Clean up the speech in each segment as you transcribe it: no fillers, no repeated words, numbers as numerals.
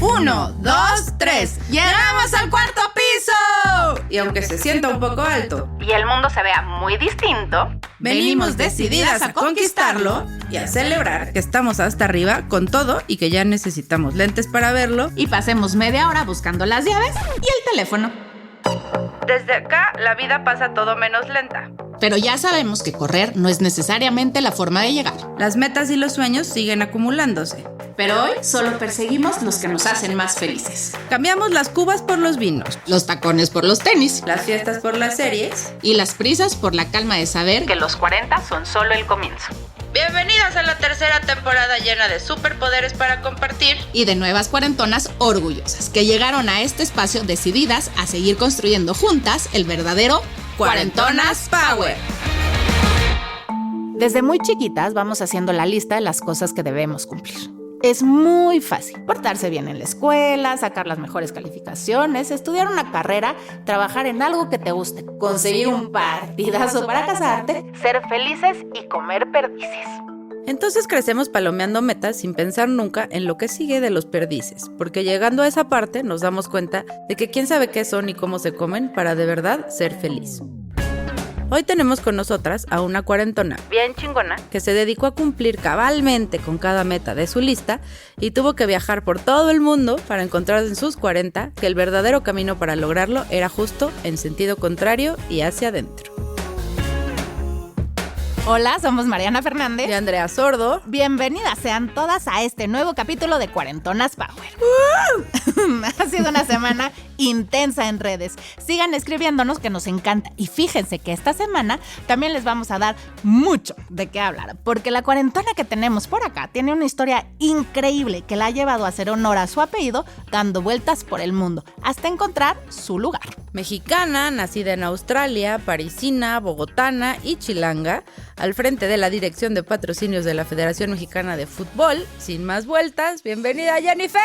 1, 2, 3. ¡Llegamos al cuarto piso! Y aunque se sienta un poco alto y el mundo se vea muy distinto, venimos decididas a conquistarlo y a celebrar que estamos hasta arriba con todo y que ya necesitamos lentes para verlo. y pasemos media hora buscando las llaves y el teléfono. Desde acá la vida pasa todo menos lenta. Pero ya sabemos que correr no es necesariamente la forma de llegar. Las metas y los sueños siguen acumulándose. Pero hoy solo perseguimos los que nos hacen más felices. Cambiamos las cubas por los vinos, Los tacones por los tenis. las fiestas por las series. Y las prisas por la calma de saber que los 40 son solo el comienzo. Bienvenidas a la tercera temporada llena de superpoderes para compartir. Y de nuevas cuarentonas orgullosas que llegaron a este espacio decididas a seguir construyendo juntas el verdadero Cuarentonas Power. Desde muy chiquitas vamos haciendo la lista de las cosas que debemos cumplir. Es muy fácil portarse bien en la escuela, sacar las mejores calificaciones, estudiar una carrera, trabajar en algo que te guste, conseguir un partidazo para casarte, ser felices y comer perdices. Entonces crecemos palomeando metas sin pensar nunca en lo que sigue de los perdices, porque llegando a esa parte nos damos cuenta de que quién sabe qué son y cómo se comen para de verdad ser feliz. Hoy tenemos con nosotras a una cuarentona bien chingona que se dedicó a cumplir cabalmente con cada meta de su lista y tuvo que viajar por todo el mundo para encontrar en sus 40 que el verdadero camino para lograrlo era justo en sentido contrario y hacia adentro. Hola, somos Mariana Fernández. Y Andrea Sordo. Bienvenidas sean todas a este nuevo capítulo de Cuarentonas Power. Ha sido una semana intensa en redes. Sigan escribiéndonos que nos encanta. Y fíjense que esta semana también les vamos a dar mucho de qué hablar. Porque la cuarentona que tenemos por acá tiene una historia increíble que la ha llevado a hacer honor a su apellido dando vueltas por el mundo hasta encontrar su lugar. Mexicana, nacida en Australia, parisina, bogotana y chilanga, al frente de la Dirección de Patrocinios de la Federación Mexicana de Fútbol. Sin más vueltas, bienvenida Jennifer.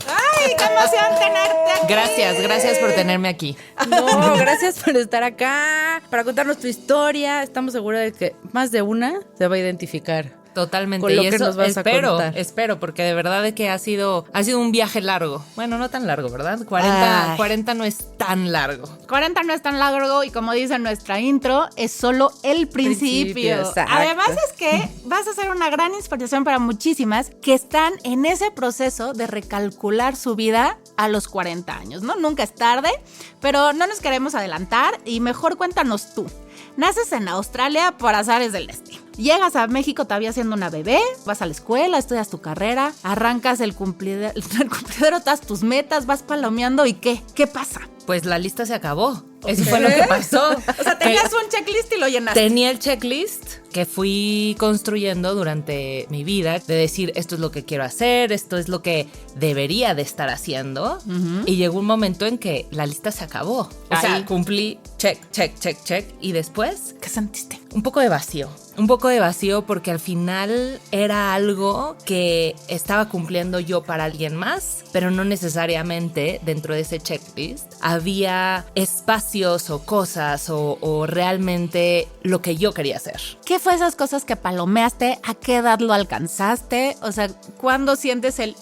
¡Ay, qué emoción tenerte aquí! Gracias por tenerme aquí. No, gracias por estar acá, para contarnos tu historia. Estamos seguros de que más de una se va a identificar. Totalmente. Con lo y que eso nos vas a contar. espero, porque de verdad de que ha sido un viaje largo. Bueno, no tan largo, ¿verdad? 40 no es tan largo. 40 no es tan largo y como dice nuestra intro, es solo el principio. Exacto. Además es que vas a ser una gran inspiración para muchísimas que están en ese proceso de recalcular su vida a los 40 años, ¿no? Nunca es tarde, pero no nos queremos adelantar y mejor cuéntanos tú. Naces en Australia por azares del destino. Llegas a México todavía siendo una bebé, vas a la escuela, estudias tu carrera, arrancas el cumplidero, todas tus metas, vas palomeando y ¿qué? ¿Qué pasa? Pues la lista se acabó. Eso fue lo que pasó. O sea, tenías un checklist y lo llenaste. Tenía el checklist que fui construyendo durante mi vida, de decir, esto es lo que quiero hacer, esto es lo que debería de estar haciendo. Y llegó un momento en que la lista se acabó. O sea, cumplí check. Y después, ¿Qué sentiste? un poco de vacío porque al final era algo que estaba cumpliendo yo para alguien más, pero no necesariamente dentro de ese checklist había espacios o cosas o realmente lo que yo quería hacer. ¿Qué fue esas cosas que palomeaste? ¿A qué edad lo alcanzaste? O sea, ¿cuándo sientes el...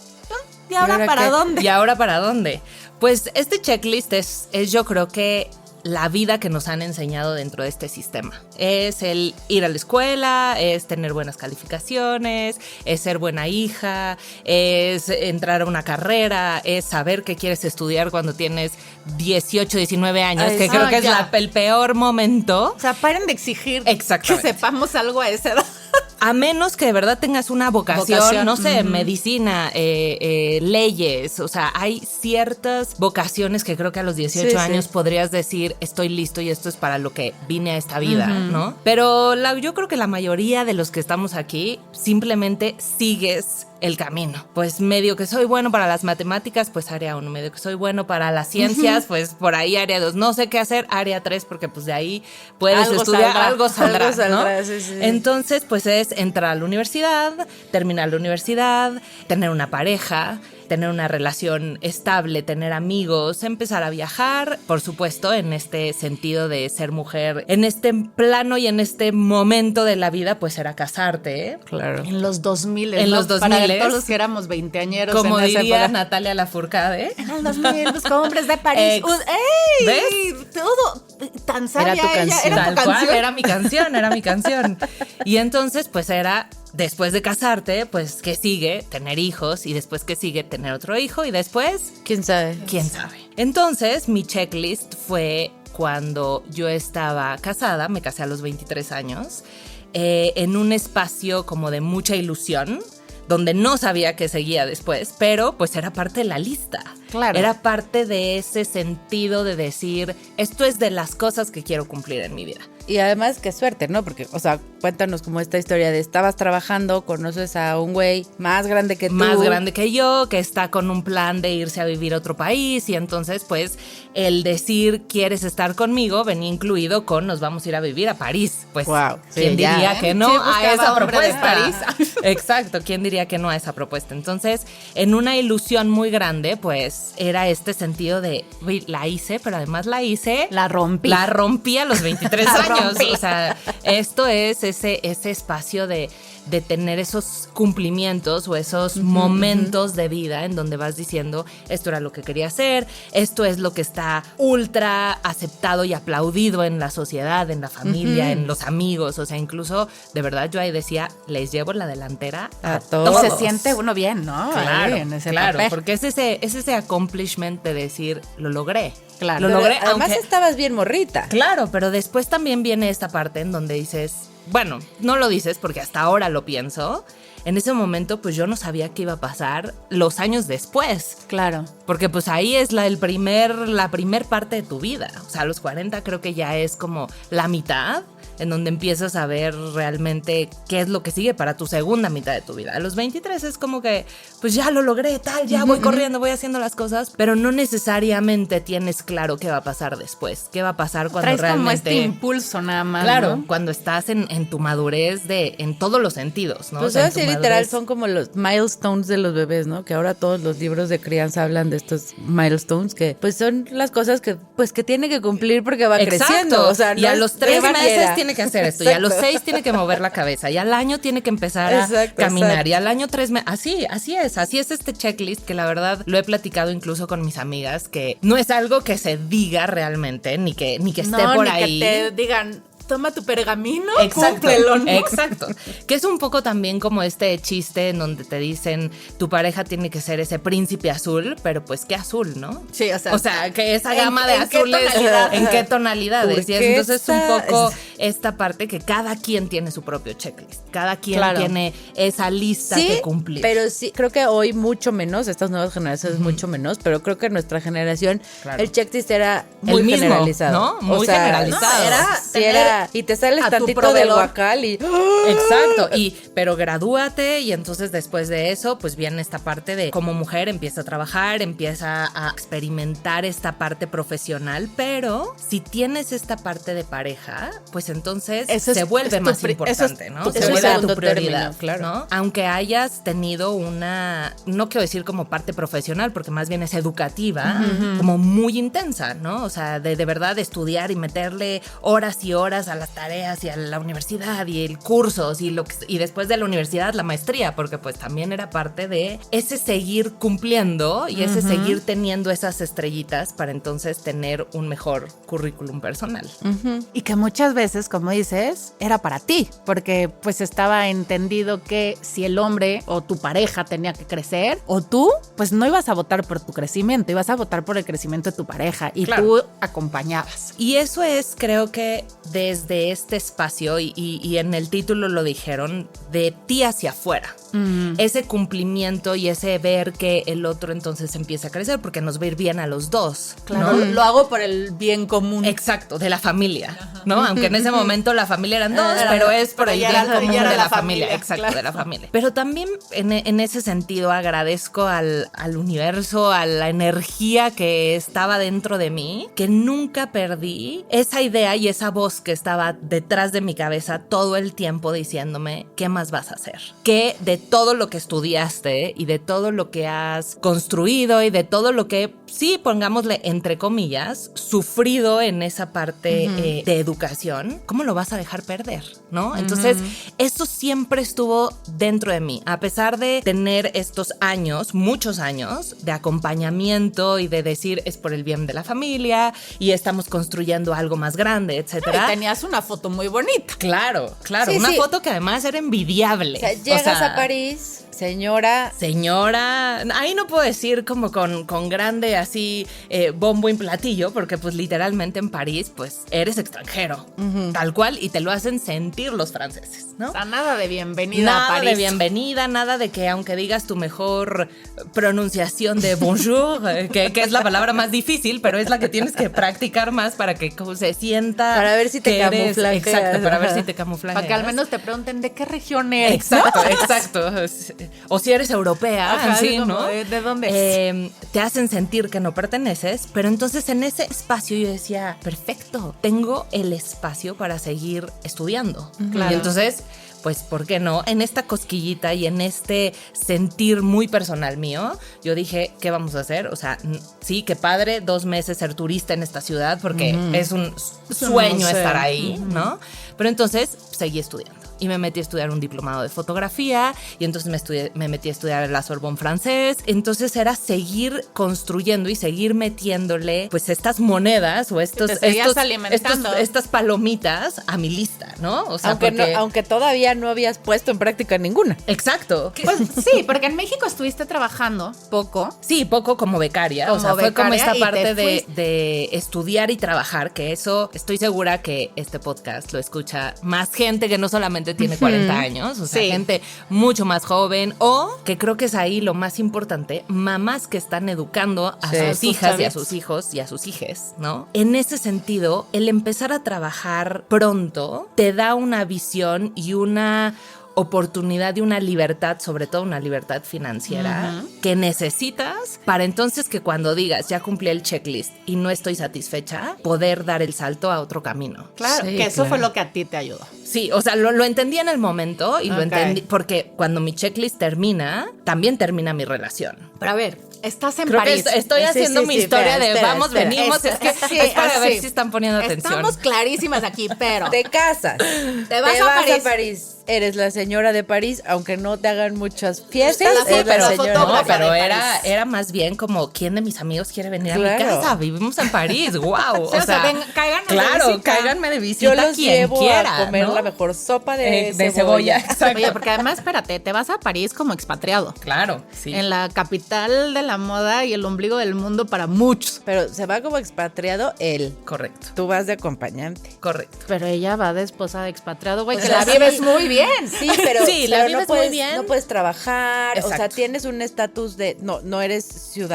¿Y ahora para dónde? ¿Y ahora para dónde? Pues este checklist es yo creo que la vida que nos han enseñado dentro de este sistema. Es el ir a la escuela, es tener buenas calificaciones, es ser buena hija, es entrar a una carrera, es saber qué quieres estudiar cuando tienes 18, 19 años, que creo que es el peor momento. O sea, paren de exigir Exactamente. que sepamos algo a esa edad. A menos que de verdad tengas una vocación. No sé, medicina, leyes, o sea, hay ciertas vocaciones que creo que a los 18 años podrías decir, estoy listo y esto es para lo que vine a esta vida, ¿no? Pero yo creo que la mayoría de los que estamos aquí simplemente sigues el camino. Pues medio que soy bueno para las matemáticas, pues área 1. Medio que soy bueno para las ciencias, pues por ahí área 2. No sé qué hacer, área 3, porque pues de ahí puedes estudiar, algo saldrá, ¿no? Sí. Entonces, pues es entrar a la universidad, terminar la universidad, tener una pareja, tener una relación estable, tener amigos, empezar a viajar, por supuesto, en este sentido de ser mujer, en este plano y en este momento de la vida, pues era casarte, ¿eh? Claro. En los 2000, En ¿no? los 2000. Para 2000, todos los que éramos veinteañeros. como en esa diría época. Natalia Lafourcade. En el 2000, los hombres de París. ¡Ey! ¿Ves? Todo tan sabia Era tu ella. canción. Era Tal tu cual, canción. era mi canción. Y entonces, pues era, después de casarte, pues, ¿qué sigue? Tener hijos. Y después, ¿qué sigue? Tener otro hijo. Y después, ¿Quién sabe? ¿quién sabe? Entonces, mi checklist fue cuando yo estaba casada, me casé a los 23 años, en un espacio como de mucha ilusión, donde no sabía qué seguía después, pero pues era parte de la lista. Claro. Era parte de ese sentido de decir, esto es de las cosas que quiero cumplir en mi vida. Y además, qué suerte, ¿no? Porque, o sea, cuéntanos como esta historia de estabas trabajando, conoces a un güey más grande que tú. Más grande que yo, que está con un plan de irse a vivir a otro país y entonces pues el decir quieres estar conmigo venía incluido con nos vamos a ir a vivir a París. Pues Wow, sí, ¿quién ya, diría que no Sí, a buscaba esa hombre de propuesta? París. Exacto, ¿quién diría que no a esa propuesta? Entonces, en una ilusión muy grande, pues era este sentido de "Uy, la hice, pero además la hice. La rompí. La rompí a los 23 La años. rompí. O sea, esto es ese espacio de tener esos cumplimientos o esos momentos de vida en donde vas diciendo, esto era lo que quería hacer, esto es lo que está ultra aceptado y aplaudido en la sociedad, en la familia, en los amigos. O sea, incluso, de verdad, yo ahí decía, les llevo la delantera a A todos. Y todos. se siente uno bien, ¿no? Claro, Ahí, en ese claro, papel. porque es ese accomplishment de decir, lo logré. Claro. Lo Pero logré, además aunque... estabas bien morrita. Claro, pero después también viene esta parte en donde dices, bueno, no lo dices porque hasta ahora lo pienso. En ese momento, pues yo no sabía qué iba a pasar los años después. Claro. Porque pues ahí es la primer parte de tu vida. O sea, a los 40 creo que ya es como la mitad en donde empiezas a ver realmente qué es lo que sigue para tu segunda mitad de tu vida. A los 23 es como que, pues ya lo logré, tal, ya voy corriendo, voy haciendo las cosas, pero no necesariamente tienes claro qué va a pasar después, qué va a pasar cuando Traes realmente... como este impulso nada más, Claro, ¿no? cuando estás en tu madurez en todos los sentidos, ¿no? Pues O sea, en así tu literal madurez- son como los milestones de los bebés, ¿no? Que ahora todos los libros de crianza hablan de estos milestones que pues son las cosas que tiene que cumplir porque va Exacto. creciendo. O sea, y no a es los 3 que meses quiera. tiene que hacer esto, y a los Exacto. 6 tiene que mover la cabeza, y al año tiene que empezar a Exacto, caminar, exacto. y al año 3 meses, así es este checklist que la verdad lo he platicado incluso con mis amigas, que no es algo que se diga realmente, ni que esté No, por ni ahí. que te digan, toma tu pergamino, Exacto, cúmplelo, ¿no? exacto. Que es un poco también como este chiste en donde te dicen tu pareja tiene que ser ese príncipe azul, pero pues qué azul, ¿no? Sí, O sea, que esa ¿en- gama de en qué azules, tonalidad? ¿en qué tonalidades? Y Porque entonces un poco esa- esta parte que cada quien tiene su propio checklist, cada quien Claro. tiene esa lista Sí, que cumplir. pero sí, creo que hoy mucho menos, estas nuevas generaciones mucho menos, pero creo que nuestra generación, Claro. el checklist era muy El mismo, generalizado. ¿no? Muy generalizado. no, Era sí, tener y te sales a tu tantito del proveedor. guacal y... Exacto, pero gradúate y entonces después de eso pues viene esta parte de como mujer empieza a trabajar, empieza a experimentar esta parte profesional, pero si tienes esta parte de pareja, pues entonces Eso es- se vuelve es tu más pri- eso es importante, ¿no? tu- Se eso es vuelve tu segundo prioridad, término, claro. ¿no? Aunque hayas tenido no quiero decir como parte profesional, porque más bien es educativa, como muy intensa, ¿no? O sea, de verdad estudiar y meterle horas y horas a las tareas y a la universidad y el cursos y después de la universidad la maestría, porque pues también era parte de ese seguir cumpliendo y ese seguir teniendo esas estrellitas para entonces tener un mejor currículum personal. Y que muchas veces, como dices, era para ti, porque pues estaba entendido que si el hombre o tu pareja tenía que crecer, o tú, pues no ibas a votar por tu crecimiento, ibas a votar por el crecimiento de tu pareja y Claro. tú acompañabas. Y eso es, creo que desde este espacio, y en el título lo dijeron, de ti hacia afuera. Ese cumplimiento y ese ver que el otro entonces empieza a crecer, porque nos va a ir bien a los dos. Claro, ¿no? lo hago por el bien común. Exacto, de la familia, ¿no? Aunque en ese momento la familia eran dos, pero es por pero el ya bien era- común ya era de la la familia. familia, Exacto, claro. de la familia. Pero también en ese sentido agradezco al universo, a la energía que estaba dentro de mí, que nunca perdí esa idea y esa voz que estaba detrás de mi cabeza todo el tiempo diciéndome, ¿qué más vas a hacer? Que de todo lo que estudiaste y de todo lo que has construido y de todo lo que, sí, pongámosle entre comillas, sufrido en esa parte de educación, ¿cómo lo vas a dejar perder? ¿No? Entonces, eso siempre estuvo dentro de mí, a pesar de tener estos años, muchos años de acompañamiento y de decir es por el bien de la familia y estamos construyendo algo más grande, etcétera. Y tenías una foto muy bonita. Claro, Sí, una sí. foto que además era envidiable. O sea, llegas a París, señora, ahí no puedo decir como con grande así bombo y platillo, porque pues literalmente en París pues eres extranjero, tal cual, y te lo hacen sentir los franceses, ¿no? O sea, nada de bienvenida a Nada París. de bienvenida, nada de que aunque digas tu mejor pronunciación de bonjour, que es la palabra más difícil, pero es la que tienes que practicar más para que como se sienta. Para ver si te que eres- camuflajeas. Exacto, para ver si te camuflajeas. Para que al menos te pregunten de qué región eres. Exacto, exacto. O si eres europea, Ajá, sí, como, ¿no? ¿de dónde te hacen sentir que no perteneces, pero entonces en ese espacio yo decía, perfecto, tengo el espacio para seguir estudiando. Claro. Y entonces, pues, ¿por qué no? En esta cosquillita y en este sentir muy personal mío, yo dije, ¿qué vamos a hacer? O sea, sí, qué padre, 2 meses ser turista en esta ciudad, porque es un sueño museo. estar ahí, ¿no? Pero entonces seguí estudiando. Y me metí a estudiar un diplomado de fotografía y entonces me metí a estudiar la Sorbonne francés. Entonces era seguir construyendo y seguir metiéndole pues estas monedas o estas palomitas a mi lista, ¿no? O sea, aunque todavía no habías puesto en práctica ninguna. Exacto. Pues sí, porque en México estuviste trabajando poco. Sí, poco como becaria. Como o sea, fue como becaria esta y parte te fuiste. de estudiar y trabajar, que eso estoy segura que este podcast lo escucha más gente que no solamente tiene 40 años, o sea, Sí. gente mucho más joven, o que creo que es ahí lo más importante, mamás que están educando a Sí. sus Sus hijas y a chavitos. sus hijos y a sus hijes, ¿no? En ese sentido, el empezar a trabajar pronto te da una visión y una oportunidad y una libertad, sobre todo una libertad financiera, que necesitas para entonces que cuando digas ya cumplí el checklist y no estoy satisfecha, poder dar el salto a otro camino. Claro, Sí, que eso claro. fue lo que a ti te ayudó. Sí, o sea, lo entendí en el momento y lo Ok. entendí porque cuando mi checklist termina, también termina mi relación. Pero a ver, estás en Creo París. que estoy haciendo mi historia espera, de espera, vamos, espera. venimos, es que Sí, es para ver sí. si están poniendo atención. Estamos clarísimas aquí, pero Te casas, te vas a París. Eres la señora de París, aunque no te hagan muchas fiestas. Sí, la foto- eres la la señora fotógrafa No, de pero de era, París. era más bien como, ¿quién de mis amigos quiere venir a mi Claro. casa? Vivimos en París, wow. Sí, o sea, cáiganos de claro, visita. cáiganme de Yo visita los quien llevo quiera, a comer ¿no? la mejor sopa de cebolla. Exacto. Oye, porque además, espérate, te vas a París como expatriado. Claro, sí. En la capital de la moda y el ombligo del mundo para muchos. Pero se va como expatriado él. Correcto, Tú vas de acompañante. correcto. Pero ella va de esposa de expatriado, güey, O que sea, la sí. vives muy bien. Sí, pero, Sí, la pero vives no puedes, muy bien. no puedes trabajar. O sea, Exacto. tienes un estatus de. No eres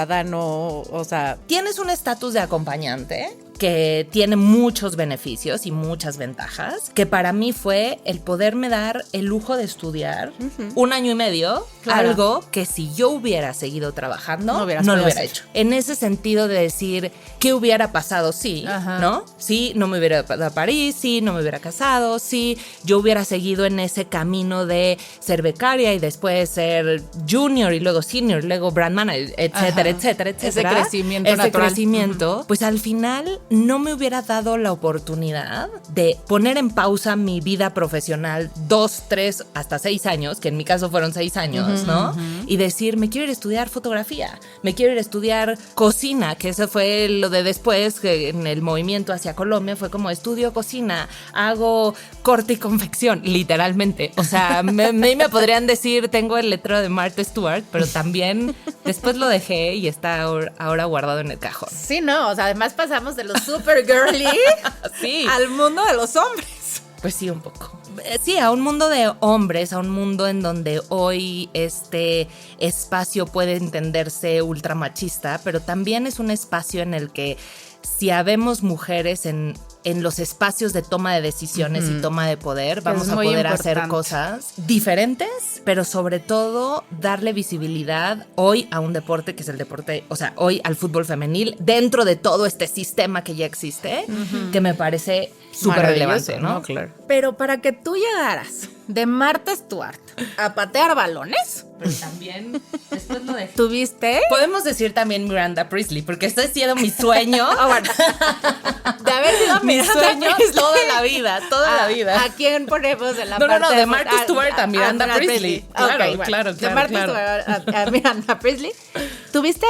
ciudadano. O sea. Tienes un estatus de acompañante que tiene muchos beneficios y muchas ventajas, que para mí fue el poderme dar el lujo de estudiar 1 año y medio, Claro. algo que si yo hubiera seguido trabajando, No hubieras no lo podido hubiera hacer. hecho. En ese sentido de decir, ¿qué hubiera pasado? Sí, Ajá. ¿no? Sí, no me hubiera ido a París, sí, no me hubiera casado, sí, yo hubiera seguido en ese camino de ser becaria y después ser junior y luego senior, y luego brand manager, etcétera, Ajá. etcétera, Ese etcétera. crecimiento Ese natural. crecimiento, pues al final no me hubiera dado la oportunidad de poner en pausa mi vida profesional 2, 3, hasta 6 años, que en mi caso fueron 6 años, ¿no? Y decir, me quiero ir a estudiar fotografía, me quiero ir a estudiar cocina, que eso fue lo de después, que en el movimiento hacia Colombia fue como estudio cocina, hago corte y confección, literalmente. O sea, me podrían decir, tengo el letrero de Martha Stewart, pero también después lo dejé y está ahora guardado en el cajón. Sí, no, o sea, además pasamos de los super girly Sí. al mundo de los hombres. Pues sí, un poco. Sí, a un mundo de hombres, a un mundo en donde hoy este espacio puede entenderse ultramachista, pero también es un espacio en el que si habemos mujeres en los espacios de toma de decisiones y toma de poder, vamos a poder hacer cosas diferentes, pero sobre todo darle visibilidad hoy a un deporte que es el deporte, o sea, hoy al fútbol femenil, dentro de todo este sistema que ya existe, que me parece súper relevante, ¿no? Claro. Pero para que tú llegaras de Martha Stewart a patear balones, pero también después lo de... ¿tuviste? Podemos decir también Miranda Priestley, porque este ha sido mi sueño. Bueno, de haber sido mi sueño toda la vida. ¿A quién ponemos en la parte? No, de Martha Stewart a Miranda Priestley. Claro, Okay, claro. De Martha Stewart a Miranda Priestley. ¿Tuviste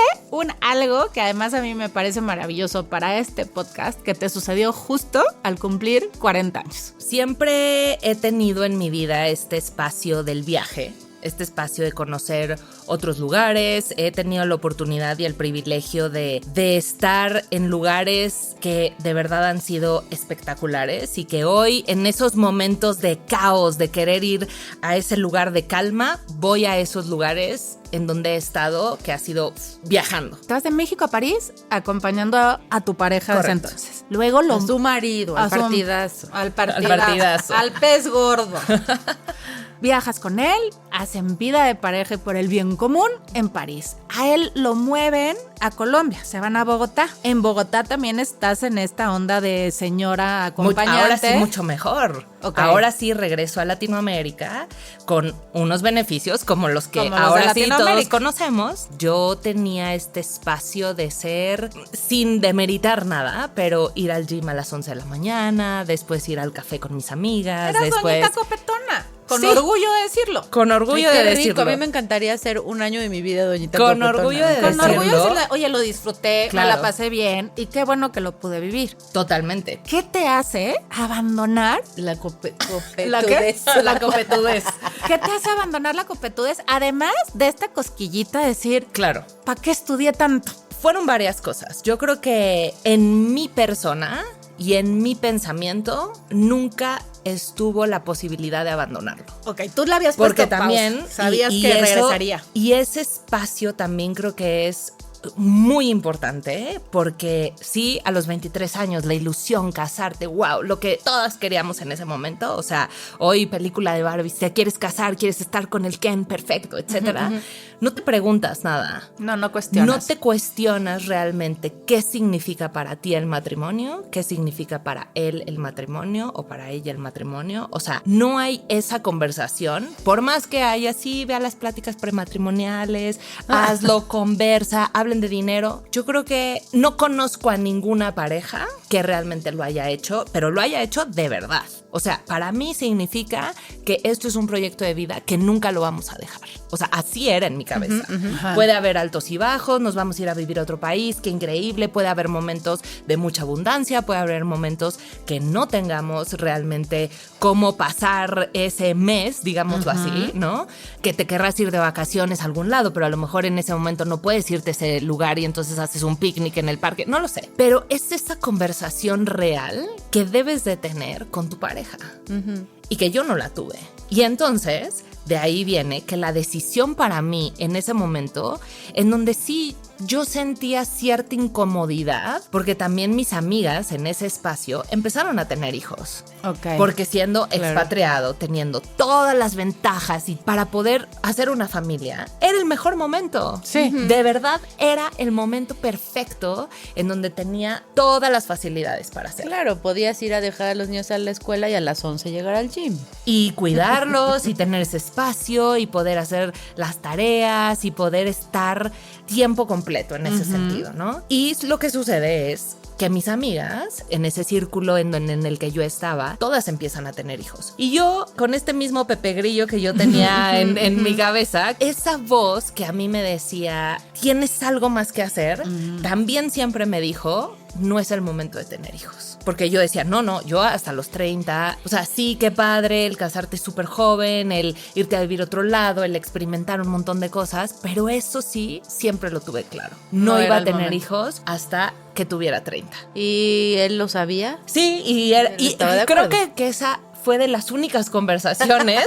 algo que además a mí me parece maravilloso para este podcast que te sucedió justo al cumplir 40 años? Siempre he tenido en mi vida este espacio del viaje, este espacio de conocer otros lugares. He tenido la oportunidad y el privilegio de estar en lugares que de verdad han sido espectaculares y que hoy, en esos momentos de caos, de querer ir a ese lugar de calma, voy a esos lugares en donde he estado, que ha sido viajando. Estabas de México a París acompañando a tu pareja desde entonces. Luego a su marido, al partidazo. Al partidazo. Al pez gordo. Viajas con él, hacen vida de pareja y por el bien común en París. A él lo mueven a Colombia, se van a Bogotá. En Bogotá también estás en esta onda de señora acompañante. Ahora sí, mucho mejor. Okay. Ahora sí regreso a Latinoamérica con unos beneficios como los que ahora sí todos conocemos. Yo tenía este espacio de ser, sin demeritar nada, pero ir al gym a las 11 de la mañana, después ir al café con mis amigas. Eras después doñita copetona. Con orgullo de decirlo. Con orgullo de decirlo. A mí me encantaría hacer un año de mi vida doñita con copetona. Orgullo de con decirlo. orgullo de decirlo. Oye, lo disfruté, claro. Me la pasé bien y qué bueno que lo pude vivir. Totalmente. ¿Qué te hace abandonar la copetudez? La copetudez. ¿Qué te hace abandonar la copetudez? Además de esta cosquillita de decir, claro, ¿para qué estudié tanto? Fueron varias cosas. Yo creo que en mi persona y en mi pensamiento nunca estuvo la posibilidad de abandonarlo. Ok, tú la habías puesto porque también pausa. Sabías que regresaría. Y ese espacio también creo que es muy importante, porque sí, a los 23 años, la ilusión, casarte, wow, lo que todas queríamos en ese momento, o sea, hoy película de Barbie, si te quieres casar, quieres estar con el Ken perfecto, etcétera, no te preguntas nada. No cuestionas. No te cuestionas realmente qué significa para ti el matrimonio, qué significa para él el matrimonio o para ella el matrimonio, o sea, no hay esa conversación, por más que haya, sí, ve a las pláticas prematrimoniales, hazlo, conversa, hablen de dinero. Yo creo que no conozco a ninguna pareja que realmente lo haya hecho, pero lo haya hecho de verdad. O sea, para mí significa que esto es un proyecto de vida que nunca lo vamos a dejar. O sea, así era en mi cabeza. Puede haber altos y bajos, nos vamos a ir a vivir a otro país, qué increíble. Puede haber momentos de mucha abundancia, puede haber momentos que no tengamos realmente cómo pasar ese mes, digámoslo así, ¿no? Que te querrás ir de vacaciones a algún lado, pero a lo mejor en ese momento no puedes irte a ese lugar y entonces haces un picnic en el parque. No lo sé. Pero es esa conversación real que debes de tener con tu pareja. Y que yo no la tuve. Y entonces, de ahí viene que la decisión para mí en ese momento, en donde sí yo sentía cierta incomodidad, porque también mis amigas en ese espacio empezaron a tener hijos. Okay. Porque siendo expatriado, teniendo todas las ventajas y para poder hacer una familia, era el mejor momento. Sí. De verdad, era el momento perfecto en donde tenía todas las facilidades para hacerlo. Claro, podías ir a dejar a los niños a la escuela y a las 11 llegar al gym. Y cuidarlos y tener ese espacio y poder hacer las tareas y poder estar tiempo completo en ese sentido, ¿no? Y lo que sucede es que mis amigas, en ese círculo en el que yo estaba, todas empiezan a tener hijos. Y yo, con este mismo Pepe Grillo que yo tenía en mi cabeza, esa voz que a mí me decía, tienes algo más que hacer, también siempre me dijo, no es el momento de tener hijos. Porque yo decía, no, yo hasta los 30, o sea, sí, qué padre el casarte súper joven, el irte a vivir a otro lado, el experimentar un montón de cosas, pero eso sí, siempre lo tuve claro. No iba a tener hijos hasta que tuviera 30. ¿Y él lo sabía? Sí, y creo que esa fue de las únicas conversaciones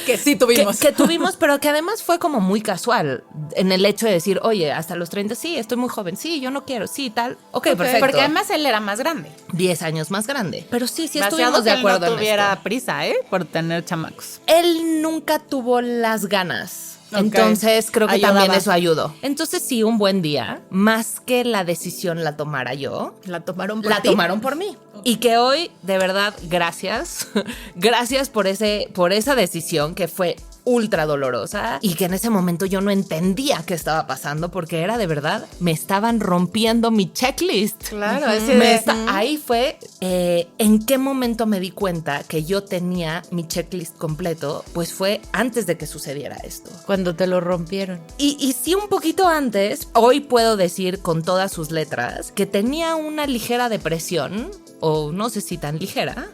que sí tuvimos. Que tuvimos, pero que además fue como muy casual en el hecho de decir, oye, hasta los 30, sí, estoy muy joven, sí, yo no quiero, sí, tal. Ok, perfecto. Porque además él era más grande. 10 años más grande. Pero sí Demasiado estuvimos de acuerdo que él no tuviera en esto. prisa, por tener chamacos. Él nunca tuvo las ganas. Ok. Entonces creo que Ayudaba. también eso ayudó. Entonces sí, un buen día, más que la decisión la tomara yo, La tomaron por la ti. tomaron por mí. Y que hoy, de verdad, gracias. Gracias por esa decisión que fue ultra dolorosa y que en ese momento yo no entendía qué estaba pasando porque era de verdad, me estaban rompiendo mi checklist. Claro, ese Ahí fue en qué momento me di cuenta que yo tenía mi checklist completo, pues fue antes de que sucediera esto. Cuando te lo rompieron. Y sí, un poquito antes, hoy puedo decir con todas sus letras que tenía una ligera depresión, o no sé si tan ligera,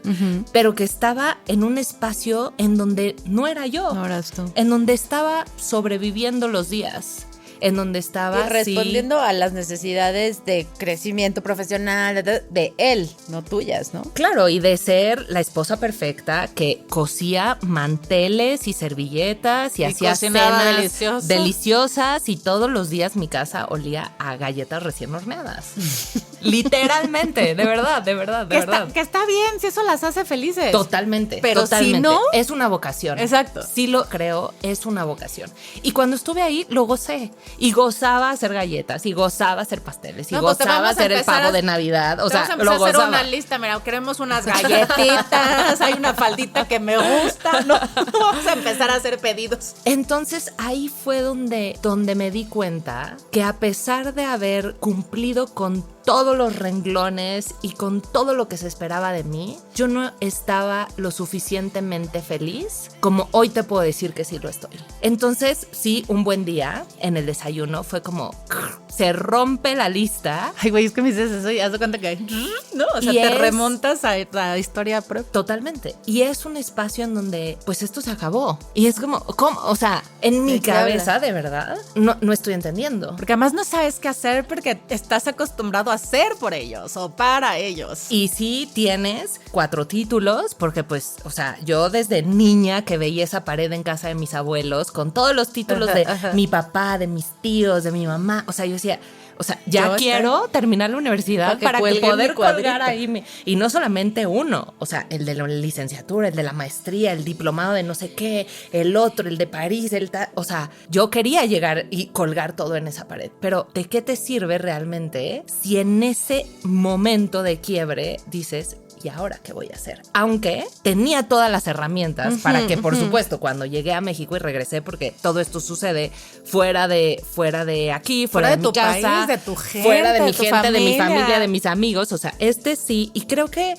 pero que estaba en un espacio en donde no era yo. No eras tú. En donde estaba sobreviviendo los días. En donde estaba Y respondiendo a las necesidades de crecimiento profesional de él, no tuyas, ¿no? Claro, y de ser la esposa perfecta que cosía manteles y servilletas y hacía cocinaba cenas delicioso. deliciosas y todos los días mi casa olía a galletas recién horneadas. Literalmente, de verdad. Que está bien, si eso las hace felices. Totalmente. Pero totalmente. si no, es una vocación. Exacto. Sí lo creo, es una vocación. Y cuando estuve ahí, lo gocé. Y gozaba hacer galletas, y gozaba hacer pasteles, y No, pues te gozaba vamos a hacer el empezar pavo a- de Navidad. O Te vamos sea, a lo empezar a hacer gozaba. una lista, mira, queremos unas galletitas, hay una faldita que me gusta, no, vamos a empezar a hacer pedidos. Entonces ahí fue donde me di cuenta que a pesar de haber cumplido con todos los renglones y con todo lo que se esperaba de mí, yo no estaba lo suficientemente feliz como hoy te puedo decir que sí lo estoy. Entonces, sí, un buen día en el desayuno fue como se rompe la lista. Ay, güey, es que me dices eso y haz de cuenta que no, o sea, Y te es- remontas a la historia propia. Totalmente. Y es un espacio en donde, pues esto se acabó. Y es como, ¿cómo? O sea, en mi ¿De qué cabeza, hablas? de verdad, no estoy entendiendo. Porque además no sabes qué hacer porque estás acostumbrado a hacer por ellos o para ellos. Y sí tienes 4 títulos, porque pues, o sea, yo desde niña que veía esa pared en casa de mis abuelos con todos los títulos de mi papá, de mis tíos, de mi mamá, o sea, yo decía, o sea, ya Yo quiero terminar la universidad para que cuelgue poder mi cuadrito. colgar ahí. Y no solamente uno, o sea, el de la licenciatura, el de la maestría, el diplomado de no sé qué, el otro, el de París, o sea, yo quería llegar y colgar todo en esa pared. Pero ¿de qué te sirve realmente si en ese momento de quiebre dices, ¿y ahora qué voy a hacer? Aunque tenía todas las herramientas para que, por supuesto, cuando llegué a México y regresé, porque todo esto sucede fuera de aquí, fuera de mi tu casa, país, de tu gente, fuera de mi de tu gente, de mi familia. familia, de mis amigos, o sea, sí, y creo que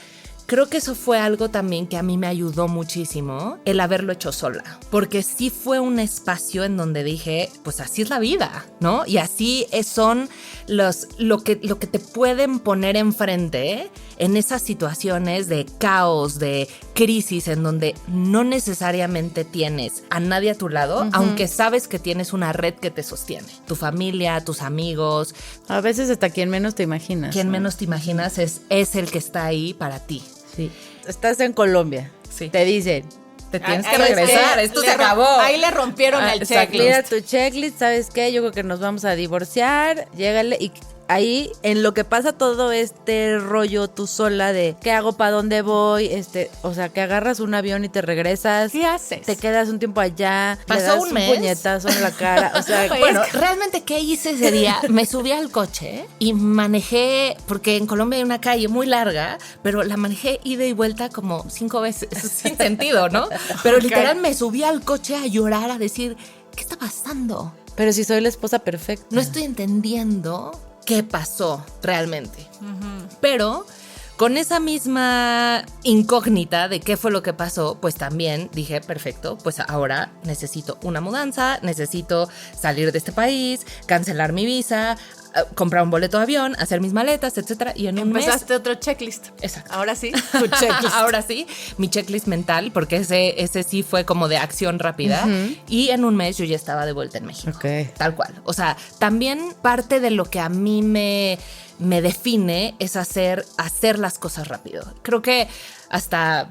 eso fue algo también que a mí me ayudó muchísimo, el haberlo hecho sola, porque sí fue un espacio en donde dije, pues así es la vida, ¿no? Y así son lo que te pueden poner enfrente en esas situaciones de caos, de crisis, en donde no necesariamente tienes a nadie a tu lado, aunque sabes que tienes una red que te sostiene, tu familia, tus amigos. A veces hasta quien menos te imaginas. Quien ¿no? menos te imaginas es el que está ahí para ti. Sí. Estás en Colombia. Sí. Te dicen, Te tienes Ahí que regresar, le- esto le se ro- acabó. Ahí le rompieron el mira checklist. tu checklist, ¿sabes qué? Yo creo que nos vamos a divorciar, llégale y ahí en lo que pasa todo este rollo tú sola de qué hago, para dónde voy, o sea, que agarras un avión y te regresas, ¿Qué haces? te quedas un tiempo allá, le Pasó das un mes. puñetazo en la cara, o sea, Bueno, realmente, ¿qué hice ese día? Me subí al coche y manejé, porque en Colombia hay una calle muy larga, pero la manejé ida y vuelta como 5 veces, sin sentido, ¿no? Pero literal me subí al coche a llorar, a decir, ¿qué está pasando? pero si soy la esposa perfecta. No estoy entendiendo qué pasó realmente. Pero con esa misma incógnita de qué fue lo que pasó, pues también dije, perfecto, pues ahora necesito una mudanza, necesito salir de este país, cancelar mi visa, comprar un boleto de avión, hacer mis maletas, etcétera, y en un mes... Empezaste otro checklist. Exacto. Ahora sí, tu checklist. Ahora sí, mi checklist mental, porque ese sí fue como de acción rápida. Y en un mes yo ya estaba de vuelta en México. Ok. Tal cual. O sea, también parte de lo que a mí me define es hacer las cosas rápido. Creo que hasta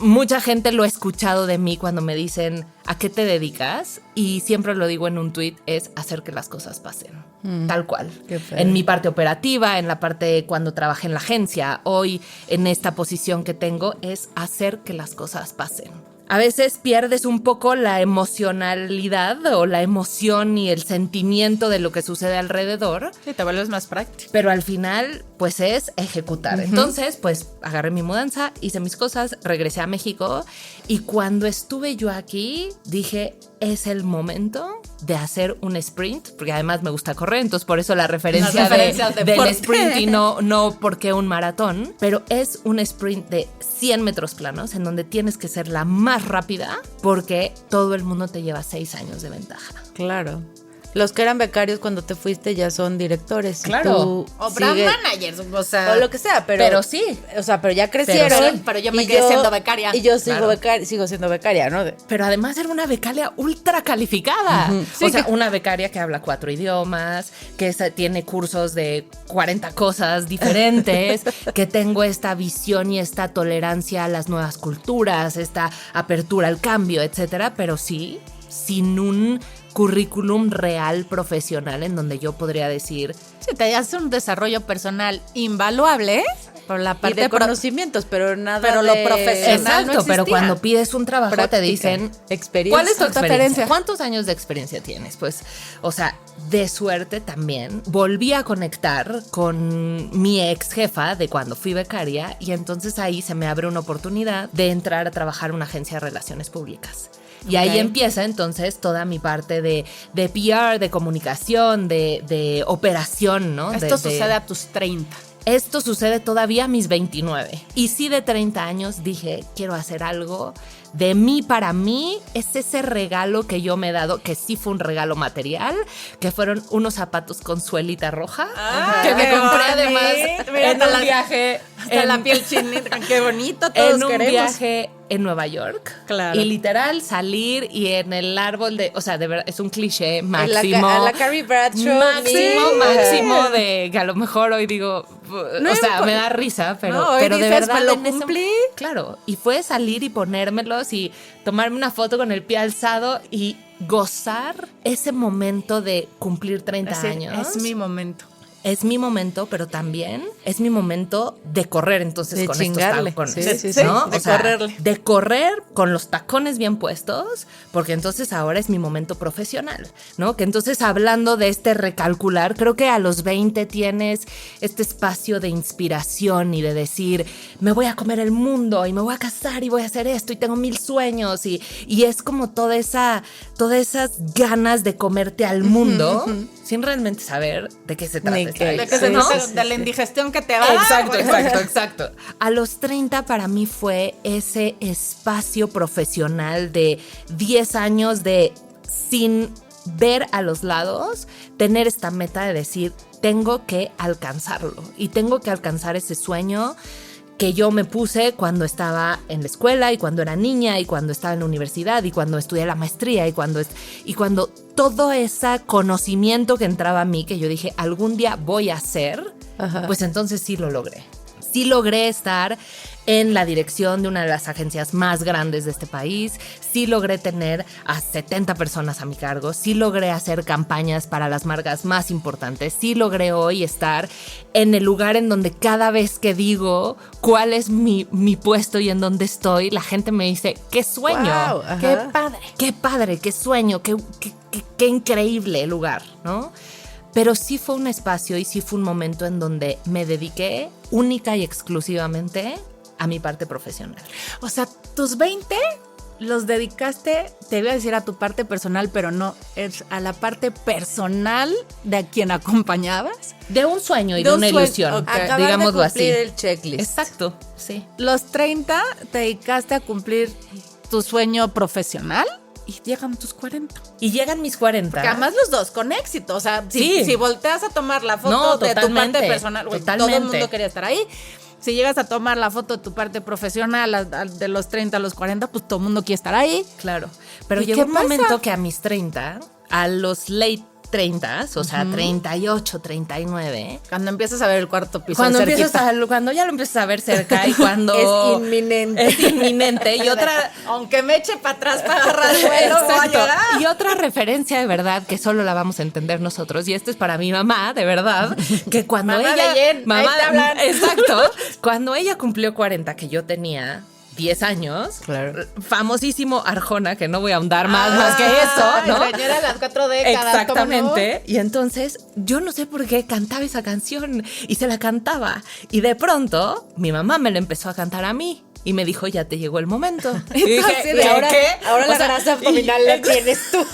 mucha gente lo ha escuchado de mí cuando me dicen ¿a qué te dedicas? Y siempre lo digo en un tuit, es hacer que las cosas pasen. Tal cual. En mi parte operativa, en la parte cuando trabajé en la agencia, hoy en esta posición que tengo, es hacer que las cosas pasen. A veces pierdes un poco la emocionalidad o la emoción y el sentimiento de lo que sucede alrededor. Sí, te vuelves más práctico. Pero al final, pues es ejecutar. Entonces, pues agarré mi mudanza, hice mis cosas, regresé a México y cuando estuve yo aquí, dije, es el momento de hacer un sprint, porque además me gusta correr, entonces por eso la referencia del sprint y no porque un maratón, pero es un sprint de 100 metros planos en donde tienes que ser la más rápida porque todo el mundo te lleva 6 años de ventaja. Claro. Los que eran becarios cuando te fuiste ya son directores. Claro. O brand managers, o sea. O lo que sea, pero sí. O sea, pero ya crecieron. Pero yo me quedé siendo becaria. Y yo sigo siendo becaria, ¿no? Pero además era una becaria ultra calificada. Sí, o sea, una becaria que habla 4 idiomas, que tiene cursos de 40 cosas diferentes, que tengo esta visión y esta tolerancia a las nuevas culturas, esta apertura al cambio, etcétera. Pero sí, sin un currículum real profesional en donde yo podría decir... Sí, te hace un desarrollo personal invaluable por la parte y de conocimientos, pero nada pero lo profesional. Exacto, pero cuando pides un trabajo te dicen... Experiencia. ¿Cuál es tu experiencia? ¿Cuántos años de experiencia tienes? Pues, o sea, de suerte también volví a conectar con mi ex jefa de cuando fui becaria y entonces ahí se me abre una oportunidad de entrar a trabajar en una agencia de relaciones públicas. Y ahí empieza entonces toda mi parte de PR, de comunicación, de operación, ¿no? Esto sucede a tus 30. Esto sucede todavía a mis 29. Y sí, de 30 años dije, quiero hacer algo de mí para mí. Es ese regalo que yo me he dado, que sí fue un regalo material, que fueron unos zapatos con suelita roja, que me compré además en un viaje. Hasta la piel chinita, qué bonito, todos en un queremos. Viaje en Nueva York. Claro. Y literal salir y en el árbol de, o sea, de verdad, es un cliché máximo. A la Carrie Bradshaw. Máximo de que a lo mejor hoy digo, No, o sea, me da risa, pero, no, hoy pero de dices, verdad. me lo cumplí. Claro, y fue salir y ponérmelos y tomarme una foto con el pie alzado y gozar ese momento de cumplir 30 años. Es mi momento. Es mi momento, pero también es mi momento de correr entonces de con chingarle. estos tacones. Sí, ¿no? de o sea, correrle. De correr con los tacones bien puestos, porque entonces ahora es mi momento profesional, ¿no? Que entonces hablando de este recalcular, creo que a los 20 tienes este espacio de inspiración y de decir, me voy a comer el mundo y me voy a casar y voy a hacer esto y tengo 1000 sueños y es como todas esas ganas de comerte al mundo sin realmente saber de qué se trata. De la indigestión que te va. Exacto. A los 30 para mí fue ese espacio profesional de 10 años de sin ver a los lados, tener esta meta de decir, tengo que alcanzarlo y tengo que alcanzar ese sueño que yo me puse cuando estaba en la escuela y cuando era niña y cuando estaba en la universidad y cuando estudié la maestría y cuando todo ese conocimiento que entraba a mí, que yo dije, algún día voy a hacer, pues entonces sí lo logré. Sí logré estar en la dirección de una de las agencias más grandes de este país, sí logré tener a 70 personas a mi cargo, sí logré hacer campañas para las marcas más importantes, sí logré hoy estar en el lugar en donde cada vez que digo cuál es mi puesto y en dónde estoy, la gente me dice, ¡qué sueño! Wow, ¡Qué padre! ¡Qué sueño! ¡Qué increíble lugar! ¿No? Pero sí fue un espacio y sí fue un momento en donde me dediqué única y exclusivamente a mi parte profesional. O sea, tus 20 los dedicaste, te iba a decir a tu parte personal, pero no, es a la parte personal de a quien acompañabas. De un sueño y de una ilusión, okay. digámoslo así. Acabar de cumplir el checklist. Exacto, sí. Los 30 te dedicaste a cumplir tu sueño profesional. Y llegan tus 40. Y llegan mis 40. Porque además los dos con éxito. O sea, si volteas a tomar la foto de tu parte personal, todo el mundo quería estar ahí. Si llegas a tomar la foto de tu parte profesional de los 30 a los 40, pues todo el mundo quiere estar ahí. Claro. Pero llegó un momento que a mis 30, a los late 30s, o sea, 38, 39. Cuando empiezas a ver el cuarto piso Cuando cerquita. cuando ya lo empiezas a ver cerca y cuando Es inminente. Es inminente. Y otra, Aunque me eche para atrás para agarrar el vuelo, voy a exacto. llegar. Y otra referencia de verdad que solo la vamos a entender nosotros, y esto es para mi mamá, de verdad, que cuando Mamá ella... de Jen, ahí te hablan. Exacto. Cuando ella cumplió 40, que yo tenía 10 años, Claro. famosísimo Arjona, que no voy a ahondar más que eso, ¿no? Señora de las 4 décadas. Exactamente. Y entonces yo no sé por qué cantaba esa canción y se la cantaba. Y de pronto mi mamá me la empezó a cantar a mí. Y me dijo, ya te llegó el momento. Y dije, Así de, ahora, ¿qué? ahora O la sea, grasa abdominal la tienes tú.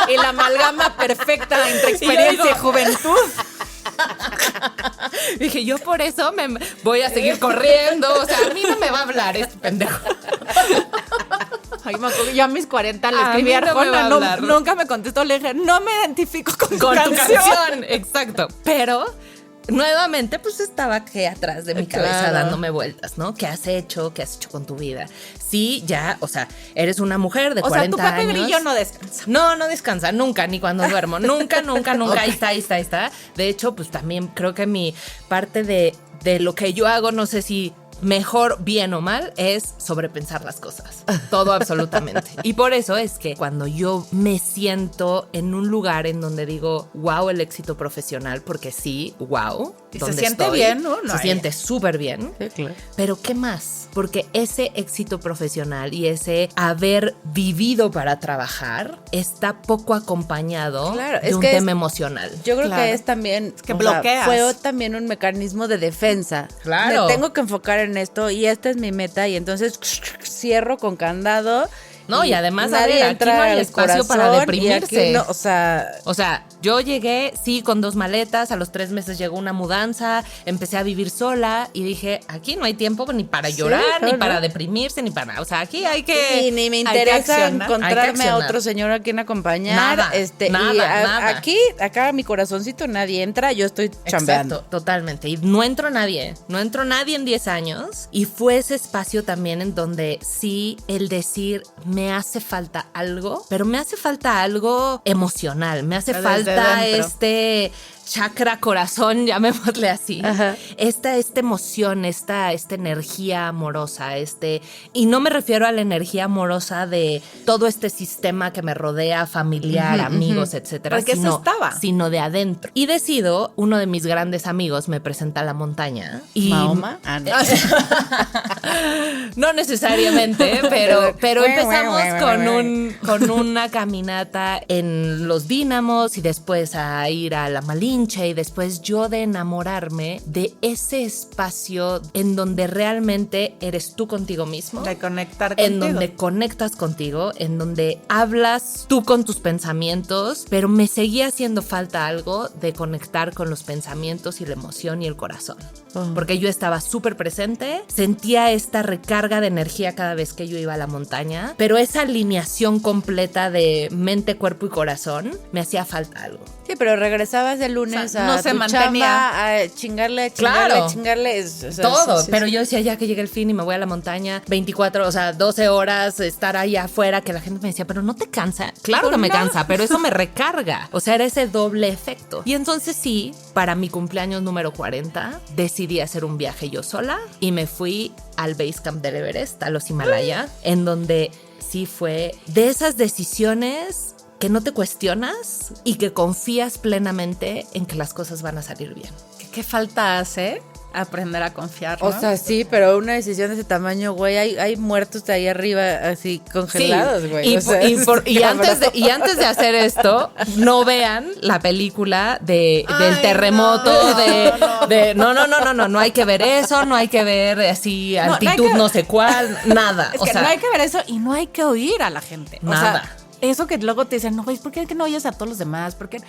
Y la amalgama perfecta entre experiencia y juventud. Dije, yo por eso me voy a seguir corriendo. O sea, a mí no me va a hablar este pendejo. Ay, me acuerdo, yo a mis 40 le A escribí mí a no me va a Arjona, hablar. nunca me contestó, le dije, no me identifico con tu Con tu canción. canción. Exacto. Pero nuevamente, pues estaba aquí atrás de mi cabeza Claro. dándome vueltas, ¿no? ¿Qué has hecho? ¿Qué has hecho con tu vida? Sí, ya, o sea, eres una mujer de O sea, 40 tu Pepe años. Grillo no descansa. No descansa, nunca, ni cuando duermo. Nunca. Okay. Ahí está. De hecho, pues también creo que mi parte de lo que yo hago, no sé si mejor, bien o mal, es sobrepensar las cosas. Todo absolutamente. Y por eso es que cuando yo me siento en un lugar en donde digo, wow, el éxito profesional, porque sí, wow. Y se donde siente estoy, bien, ¿no? Se siente súper bien. Sí, claro. Pero ¿qué más? Porque ese éxito profesional y ese haber vivido para trabajar está poco acompañado Claro, de es un que tema emocional. Yo creo Claro. que es también que o sea, bloqueas. fue también un mecanismo de defensa. Claro. Me tengo que enfocar en esto y esta es mi meta y entonces cierro con candado. No, y además, a nadie ver, aquí entra no hay al espacio para corazón, deprimirse. y aquí no, o sea, O sea, yo llegué, sí, con 2 maletas, a los 3 meses llegó una mudanza, empecé a vivir sola y dije, aquí no hay tiempo ni para Sí, llorar, no, ni no. para deprimirse, ni para... O sea, aquí hay que... y ni me hay que interesa accionar. Hay que encontrarme a accionar. otro señor a quien acompañar. Nada, nada, y nada. aquí, acá mi corazoncito nadie entra, yo estoy chambeando. Exacto, totalmente. Y no entró nadie en 10 años. Y fue ese espacio también en donde sí, el decir, me hace falta algo, pero me hace falta algo emocional, me hace Desde falta dentro. este chakra corazón, llamémosle así. Ajá. Esta emoción, esta energía amorosa, y no me refiero a la energía amorosa de todo este sistema que me rodea, familiar, amigos, etcétera, Porque eso estaba. sino de adentro. Y decido, uno de mis grandes amigos me presenta a la montaña y Mahoma. Ah, no. no necesariamente, pero empezamos con una caminata en los Dínamos y después a ir a la Malinche y después yo de enamorarme de ese espacio en donde realmente eres tú contigo mismo. De conectar En contigo. donde conectas contigo, en donde hablas tú con tus pensamientos, pero me seguía haciendo falta algo de conectar con los pensamientos y la emoción y el corazón. Porque yo estaba súper presente, sentía esta recarga de energía cada vez que yo iba a la montaña, pero esa alineación completa de mente, cuerpo y corazón, me hacía falta algo. Sí, pero regresabas el lunes O sea, no a se tu mantenía. chamba, a chingarle, Claro. o sea, Todo, sí, sí, pero sí. yo decía ya que llegue el fin y me voy a la montaña 24, o sea, 12 horas, estar ahí afuera, que la gente me decía, pero ¿no te cansa? Claro que me cansa, pero eso me recarga. O sea, era ese doble efecto. Y entonces sí, para mi cumpleaños número 40, decidí hacer un viaje yo sola y me fui al Base Camp del Everest, a los Himalaya, en donde sí fue de esas decisiones que no te cuestionas y que confías plenamente en que las cosas van a salir bien. ¿Qué falta hace? Aprender a confiar, ¿no? O sea, sí, pero una decisión de ese tamaño, güey, hay muertos de ahí arriba así congelados, güey. Y, o sea, y antes de hacer esto, no vean la película del terremoto, no hay que ver eso, no hay que ver así altitud no sé cuál, nada. Es o que sea, no hay que ver eso y no hay que oír a la gente. Nada. O sea, eso que luego te dicen, no, güey, ¿por qué no oyes a todos los demás? Porque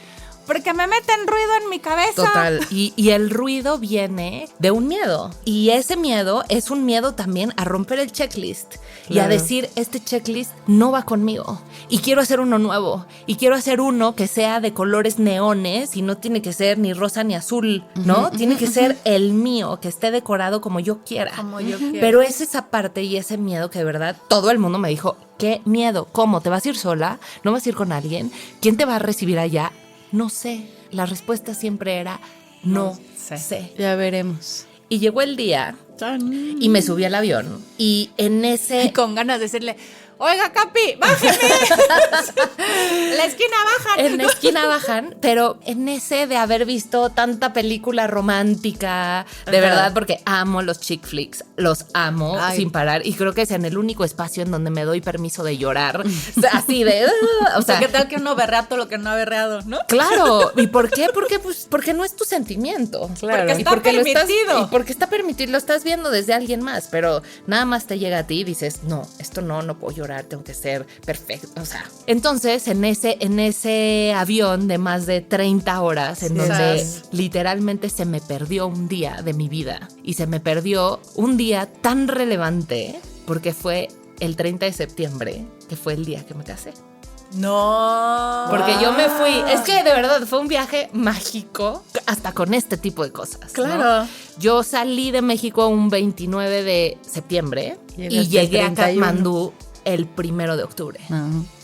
me meten ruido en mi cabeza. total. Y el ruido viene de un miedo. Y ese miedo es un miedo también a romper el checklist. Y a Claro. decir, este checklist no va conmigo. Y quiero hacer uno nuevo. Y quiero hacer uno que sea de colores neones y no tiene que ser ni rosa ni azul, ¿no? Tiene que ser el mío, que esté decorado como yo quiera. Como yo quiera. Pero es esa parte y ese miedo que de verdad todo el mundo me dijo, ¿qué miedo? ¿Cómo? ¿Te vas a ir sola? ¿No vas a ir con alguien? ¿Quién te va a recibir allá? no sé. La respuesta siempre era no sé. Ya veremos. Y llegó el día y me subí al avión y en ese... Con ganas de decirle, oiga, Capi, bájeme. La esquina bajan. En la esquina bajan, pero en ese de haber visto tanta película romántica, de verdad, porque amo los chick flicks, los amo sin parar y creo que es en el único espacio en donde me doy permiso de llorar, así de... o sea, ¿qué tal que uno berrea todo lo que no ha berreado, no? Claro, ¿y por qué? Porque no es tu sentimiento. Claro. Porque está permitido. Y porque está permitido, lo estás viendo desde alguien más, pero nada más te llega a ti y dices, no, esto no puedo llorar, tengo que ser perfecto, o sea. Entonces, en ese avión de más de 30 horas, en donde literalmente se me perdió un día de mi vida, y se me perdió un día tan relevante, porque fue el 30 de septiembre, que fue el día que me casé. No. Porque yo me fui. Es que de verdad fue un viaje mágico hasta con este tipo de cosas. Claro. ¿No? Yo salí de México un 29 de septiembre y llegué a Katmandú el 1 de octubre.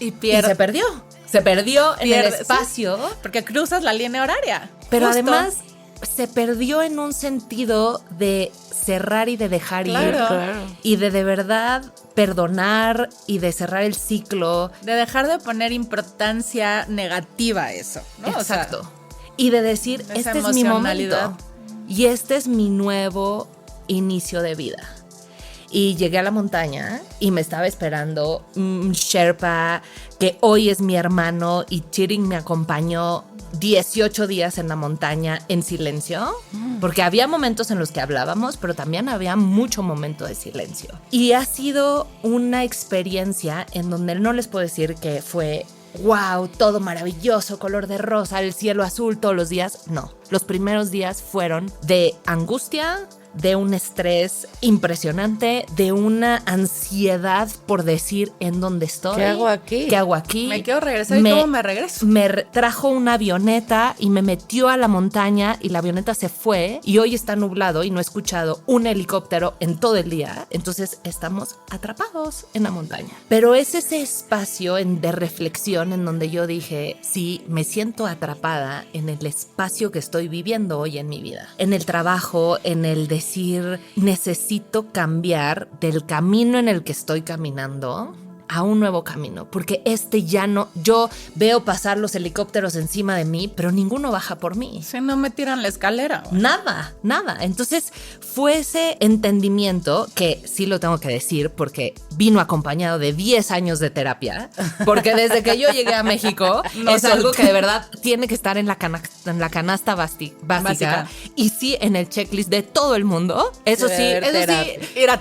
Y se perdió. Se perdió en el espacio. Sí, porque cruzas la línea horaria. Pero justo. además se perdió en un sentido de cerrar y de dejar ir. Claro. Y de verdad perdonar y de cerrar el ciclo. De dejar de poner importancia negativa a eso, ¿no? Exacto. O sea, y de decir, esa este es mi emocionalidad. momento. Y este es mi nuevo inicio de vida. Y llegué a la montaña y me estaba esperando un Sherpa que hoy es mi hermano y Chiring me acompañó 18 días en la montaña en silencio, porque había momentos en los que hablábamos, pero también había mucho momento de silencio. Y ha sido una experiencia en donde no les puedo decir que fue wow, todo maravilloso, color de rosa, el cielo azul todos los días. No, los primeros días fueron de angustia, de un estrés impresionante, de una ansiedad por decir en dónde estoy. ¿Qué hago aquí? ¿Qué hago aquí? Me quiero regresar y cómo me regreso. Me trajo una avioneta y me metió a la montaña y la avioneta se fue y hoy está nublado y no he escuchado un helicóptero en todo el día. Entonces estamos atrapados en la montaña. Pero es ese espacio de reflexión en donde yo dije, sí, me siento atrapada en el espacio que estoy viviendo hoy en mi vida. En el trabajo, en el decir, necesito cambiar del camino en el que estoy caminando a un nuevo camino, porque ya no, yo veo pasar los helicópteros encima de mí, pero ninguno baja por mí. Si no me tiran la escalera. Nada. Entonces fue ese entendimiento que sí lo tengo que decir porque vino acompañado de 10 años de terapia, porque desde que yo llegué a México es algo que de verdad tiene que estar en la canasta básica y sí en el checklist de todo el mundo. Eso sí, ir a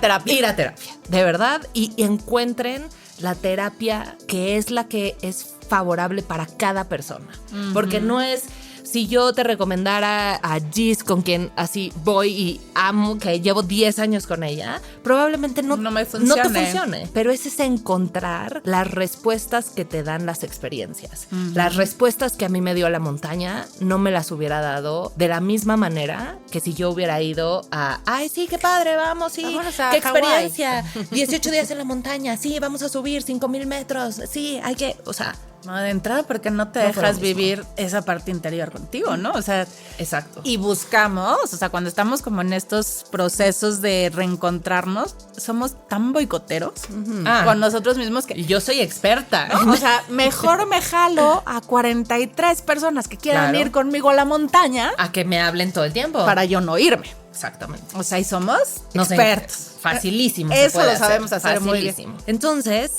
terapia. Ir a terapia, de verdad, y encuentren la terapia que es la que es favorable para cada persona. Porque no es, si yo te recomendara a Gis, con quien así voy y amo, que llevo 10 años con ella, probablemente no te funcione. Pero es ese encontrar las respuestas que te dan las experiencias. Las respuestas que a mí me dio la montaña no me las hubiera dado de la misma manera que si yo hubiera ido a, ay, sí, qué padre, vamos, sí, qué experiencia. 18 días en la montaña, sí, vamos a subir 5,000 metros, sí, hay que, o sea... No, de entrada porque no te dejas vivir esa parte interior contigo, ¿no? O sea, exacto. Y buscamos, o sea, cuando estamos como en estos procesos de reencontrarnos, somos tan boicoteros con nosotros mismos que... Y yo soy experta. ¿No? O sea, mejor me jalo a 43 personas que quieran ir conmigo a la montaña. A que me hablen todo el tiempo. Para yo no irme. Exactamente. O sea, y somos expertos. Facilísimo. Eso lo sabemos hacer muy bien. Entonces,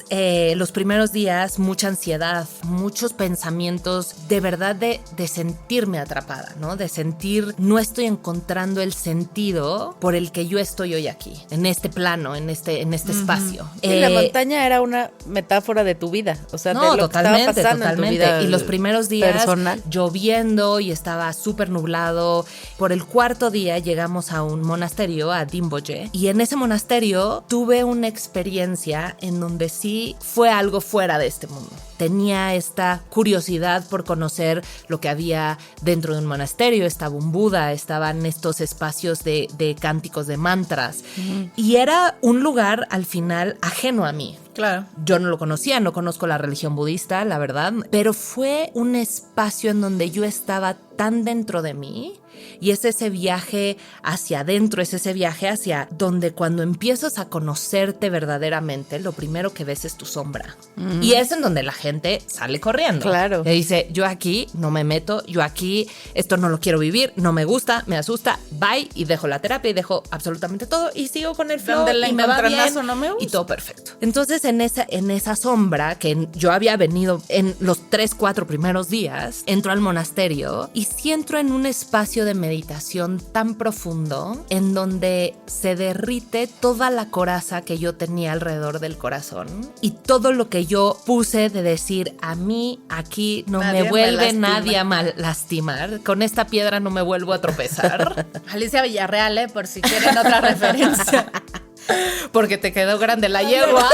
los primeros días, mucha ansiedad, muchos pensamientos, de verdad de sentirme atrapada, ¿no? De sentir, no estoy encontrando el sentido por el que yo estoy hoy aquí, en este plano, en este espacio. Y la montaña era una metáfora de tu vida, o sea, de lo que estaba pasando en tu vida. Y los primeros días personal, lloviendo y estaba súper nublado. Por el cuarto día llegamos a un monasterio, a Dimboje, y en ese monasterio tuve una experiencia en donde sí fue algo fuera de este mundo. Tenía esta curiosidad por conocer lo que había dentro de un monasterio. Estaba un Buda, estaban estos espacios de cánticos, de mantras. Y era un lugar al final ajeno a mí. Claro. Yo no lo conocía, no conozco la religión budista, la verdad, pero fue un espacio en donde yo estaba tan dentro de mí. Y es ese viaje hacia adentro, es ese viaje hacia donde cuando empiezas a conocerte verdaderamente, lo primero que ves es tu sombra. Y es en donde la gente sale corriendo. Claro. Y dice, yo aquí no me meto, yo aquí esto no lo quiero vivir, no me gusta, me asusta, bye, y dejo la terapia y dejo absolutamente todo y sigo con el flow y me va bien no me gusta. y todo perfecto. Entonces en esa sombra que yo había venido en los 3-4 primeros días, entro al monasterio y sí entro en un espacio de meditación tan profundo en donde se derrite toda la coraza que yo tenía alrededor del corazón y todo lo que yo puse de decir, a mí aquí no me vuelve nadie a lastimar, con esta piedra no me vuelvo a tropezar. Alicia Villarreal, por si quieren otra referencia. Porque te quedó grande la yegua.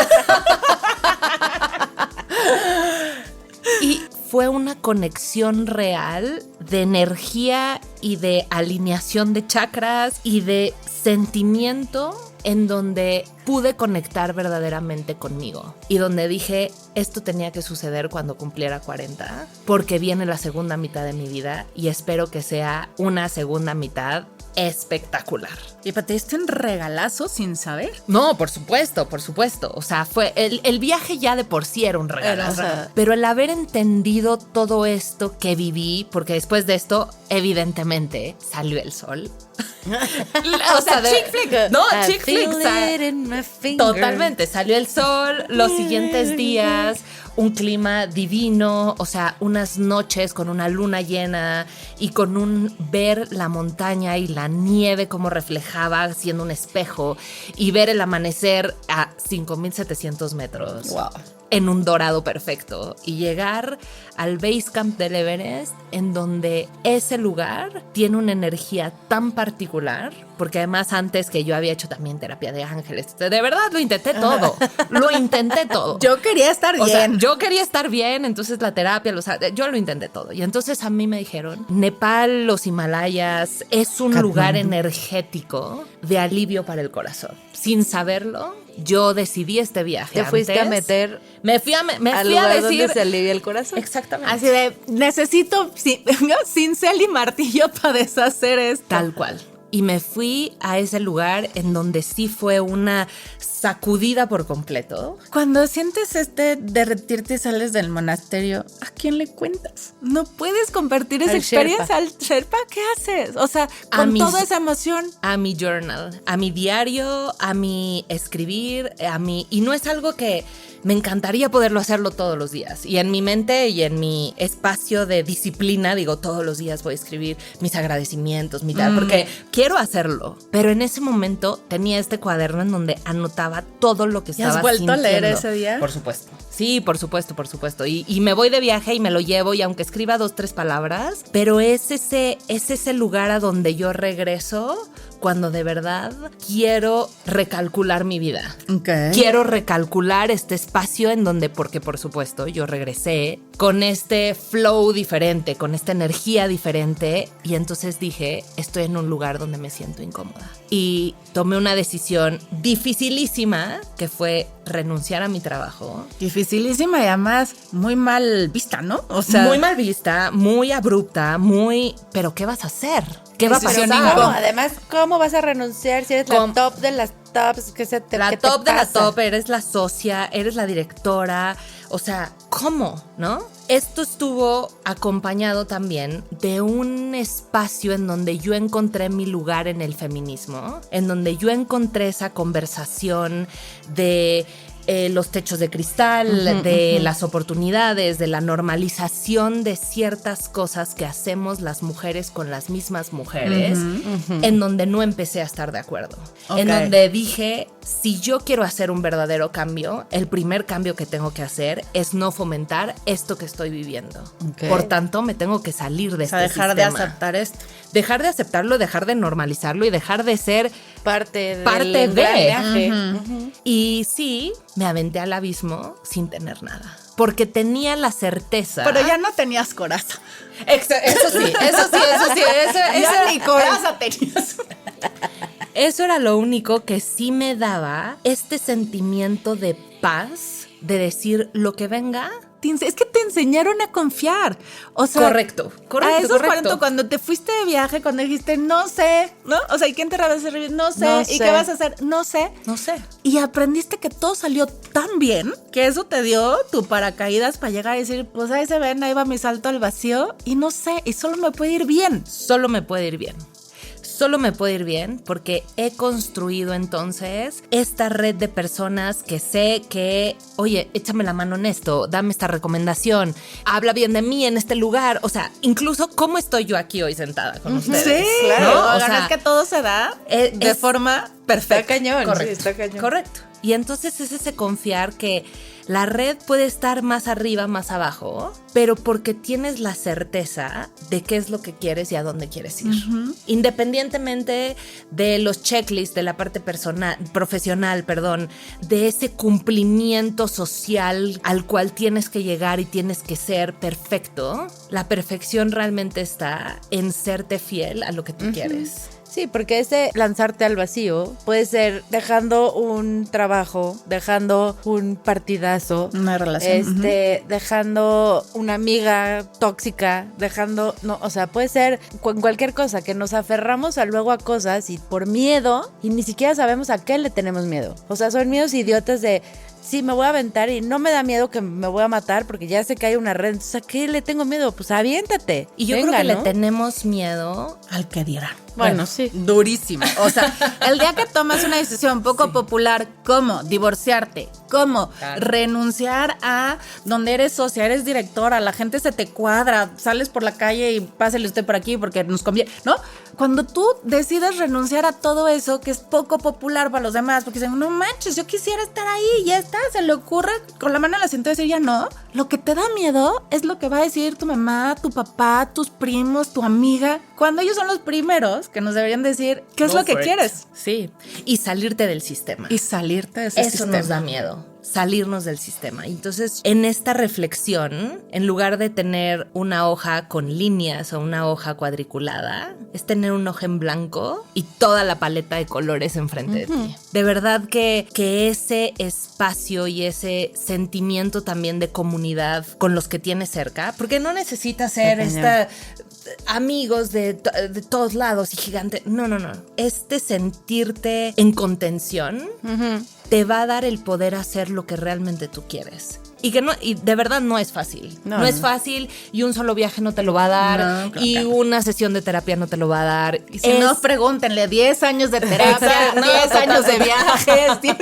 Y fue una conexión real de energía y de alineación de chakras y de sentimiento en donde pude conectar verdaderamente conmigo y donde dije, esto tenía que suceder cuando cumpliera 40 porque viene la segunda mitad de mi vida y espero que sea una segunda mitad espectacular. ¿Y para ti diste un regalazo sin saber? No, por supuesto. O sea, fue el viaje ya de por sí era un regalo. Pero el haber entendido todo esto que viví, porque después de esto, evidentemente, salió el sol. O sea, chick flick. No, chick flick. Totalmente. Salió el sol los siguientes días. Un clima divino, o sea, unas noches con una luna llena y con un ver la montaña y la nieve como reflejaba siendo un espejo y ver el amanecer a 5,700 metros. Wow. En un dorado perfecto y llegar al base camp del Everest en donde ese lugar tiene una energía tan particular, porque además antes que yo había hecho también terapia de ángeles, de verdad lo intenté todo. Yo quería estar bien. O sea, yo quería estar bien, entonces la terapia, yo lo intenté todo. Y entonces a mí me dijeron, Nepal, los Himalayas, es un lugar energético de alivio para el corazón. Sin saberlo, yo decidí este viaje. Te fuiste a meter. Me fui a decir decir. donde se alivia el corazón. Exactamente. Así de, necesito cincel y martillo para deshacer esto. Tal cual. Y me fui a ese lugar en donde sí fue una sacudida por completo. Cuando sientes derretirte y sales del monasterio, ¿a quién le cuentas? No puedes compartir esa experiencia al Sherpa. ¿Qué haces? O sea, con toda esa emoción. A mi journal, a mi diario, a mi escribir, y no es algo que me encantaría poderlo hacerlo todos los días. Y en mi mente y en mi espacio de disciplina, digo, todos los días voy a escribir mis agradecimientos, mi tal, porque quiero hacerlo. Pero en ese momento tenía este cuaderno en donde anotaba todo lo que estaba sintiendo. ¿Y has vuelto a leer ese día? Por supuesto. Sí, por supuesto. Y me voy de viaje y me lo llevo y aunque escriba 2-3 palabras, pero es ese lugar a donde yo regreso cuando de verdad quiero recalcular mi vida. Okay. Quiero recalcular este espacio en donde, porque por supuesto yo regresé con este flow diferente, con esta energía diferente y entonces dije, estoy en un lugar donde me siento incómoda. Y tomé una decisión dificilísima que fue renunciar a mi trabajo. Dificilísima y además muy mal vista, ¿no? O sea, muy mal vista, muy abrupta, pero ¿qué vas a hacer? ¿Qué va a pasar? Además, ¿cómo vas a renunciar si eres la top de las tops? La top de la top, eres la socia, eres la directora. O sea, ¿cómo? ¿No? Esto estuvo acompañado también de un espacio en donde yo encontré mi lugar en el feminismo, en donde yo encontré esa conversación de los techos de cristal, de las oportunidades, de la normalización de ciertas cosas que hacemos las mujeres con las mismas mujeres, en donde no empecé a estar de acuerdo. Okay. En donde dije, si yo quiero hacer un verdadero cambio, el primer cambio que tengo que hacer es no fomentar esto que estoy viviendo. Okay. Por tanto, me tengo que salir de este dejar sistema. De aceptar esto. Dejar de aceptarlo, dejar de normalizarlo y dejar de ser parte de. Y sí, me aventé al abismo sin tener nada. Porque tenía la certeza. Pero ya no tenías coraza. Eso sí. Ya ni coraza tenías. Eso era lo único que sí me daba este sentimiento de paz, de decir lo que venga. Es que te enseñaron a confiar. O sea, Correcto. A esos 40, cuando te fuiste de viaje, cuando dijiste, no sé, ¿no? O sea, ¿y quién te va a hacer revivir? No sé. ¿Y qué vas a hacer? No sé. Y aprendiste que todo salió tan bien que eso te dio tu paracaídas para llegar y decir, pues ahí se ven, ahí va mi salto al vacío y no sé, y solo me puede ir bien. Solo me puede ir bien porque he construido entonces esta red de personas que sé que, oye, échame la mano en esto, dame esta recomendación, habla bien de mí en este lugar. O sea, incluso cómo estoy yo aquí hoy sentada con ustedes. Sí, claro. ¿no? O sea, es que todo se da de forma perfecta. Está cañón. Correcto, sí, está cañón. Correcto. Y entonces es ese confiar que la red puede estar más arriba, más abajo, pero porque tienes la certeza de qué es lo que quieres y a dónde quieres ir. Uh-huh. Independientemente de los checklists, de la parte profesional, de ese cumplimiento social al cual tienes que llegar y tienes que ser perfecto, la perfección realmente está en serte fiel a lo que tú quieres. Sí, porque ese lanzarte al vacío puede ser dejando un trabajo, dejando un partidazo, una relación, dejando una amiga tóxica, puede ser con cualquier cosa, que nos aferramos luego a cosas y por miedo, y ni siquiera sabemos a qué le tenemos miedo. O sea, son miedos idiotas de, sí, me voy a aventar y no me da miedo que me voy a matar porque ya sé que hay una red. Entonces, ¿a qué le tengo miedo? Pues aviéntate. Y yo creo que le tenemos miedo al que dirán. Bueno, sí. Durísimo. O sea, el día que tomas una decisión poco popular, como divorciarte, como renunciar a donde eres socia, eres directora, la gente se te cuadra, sales por la calle y pásele usted por aquí porque nos conviene, ¿no? Cuando tú decides renunciar a todo eso que es poco popular para los demás, porque dicen, no manches, yo quisiera estar ahí, ya está, se le ocurre con la mano en la cintura decir ya no. Lo que te da miedo es lo que va a decir tu mamá, tu papá, tus primos, tu amiga, cuando ellos son los primeros que nos deberían decir qué es lo que quieres. Sí, y salirte del sistema. Y salirte de ese sistema. Eso nos da miedo, salirnos del sistema. Entonces, en esta reflexión, en lugar de tener una hoja con líneas o una hoja cuadriculada, es tener una hoja en blanco y toda la paleta de colores enfrente de ti. De verdad que ese espacio y ese sentimiento también de comunidad con los que tienes cerca, porque no necesitas ser amigos de todos lados y gigante. No. Sentirte en contención te va a dar el poder hacer lo que realmente tú quieres. Y de verdad no es fácil. No es fácil y un solo viaje no te lo va a dar una sesión de terapia no te lo va a dar. Y si no, pregúntenle 10 años de terapia, 10 años de viajes. 10.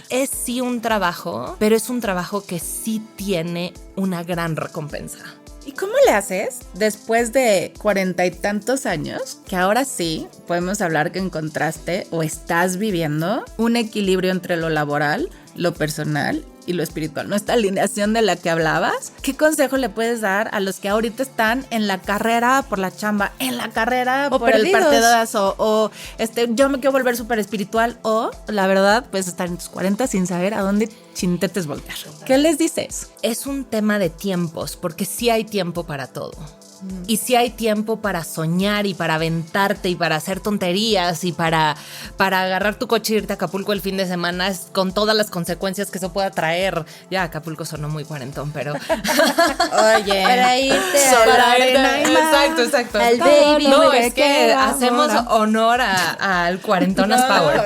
Es sí un trabajo, pero es un trabajo que sí tiene una gran recompensa. ¿Y cómo le haces después de 40 y tantos años que ahora sí podemos hablar que encontraste o estás viviendo un equilibrio entre lo laboral, lo personal y lo espiritual? ¿No? Esta alineación de la que hablabas. ¿Qué consejo le puedes dar a los que ahorita están en la carrera por la chamba, en la carrera o por perdidos, el partidazo, o yo me quiero volver súper espiritual, o la verdad, pues estar en tus 40 sin saber a dónde chintetes voltear? ¿Qué les dices? Es un tema de tiempos, porque sí hay tiempo para todo. Y si hay tiempo para soñar y para aventarte y para hacer tonterías y para agarrar tu coche y irte a Acapulco el fin de semana con todas las consecuencias que eso pueda traer. Ya, Acapulco sonó muy cuarentón, pero... Oye, para irte Exacto. Al baby. No, es que hacemos honor al cuarentonas power,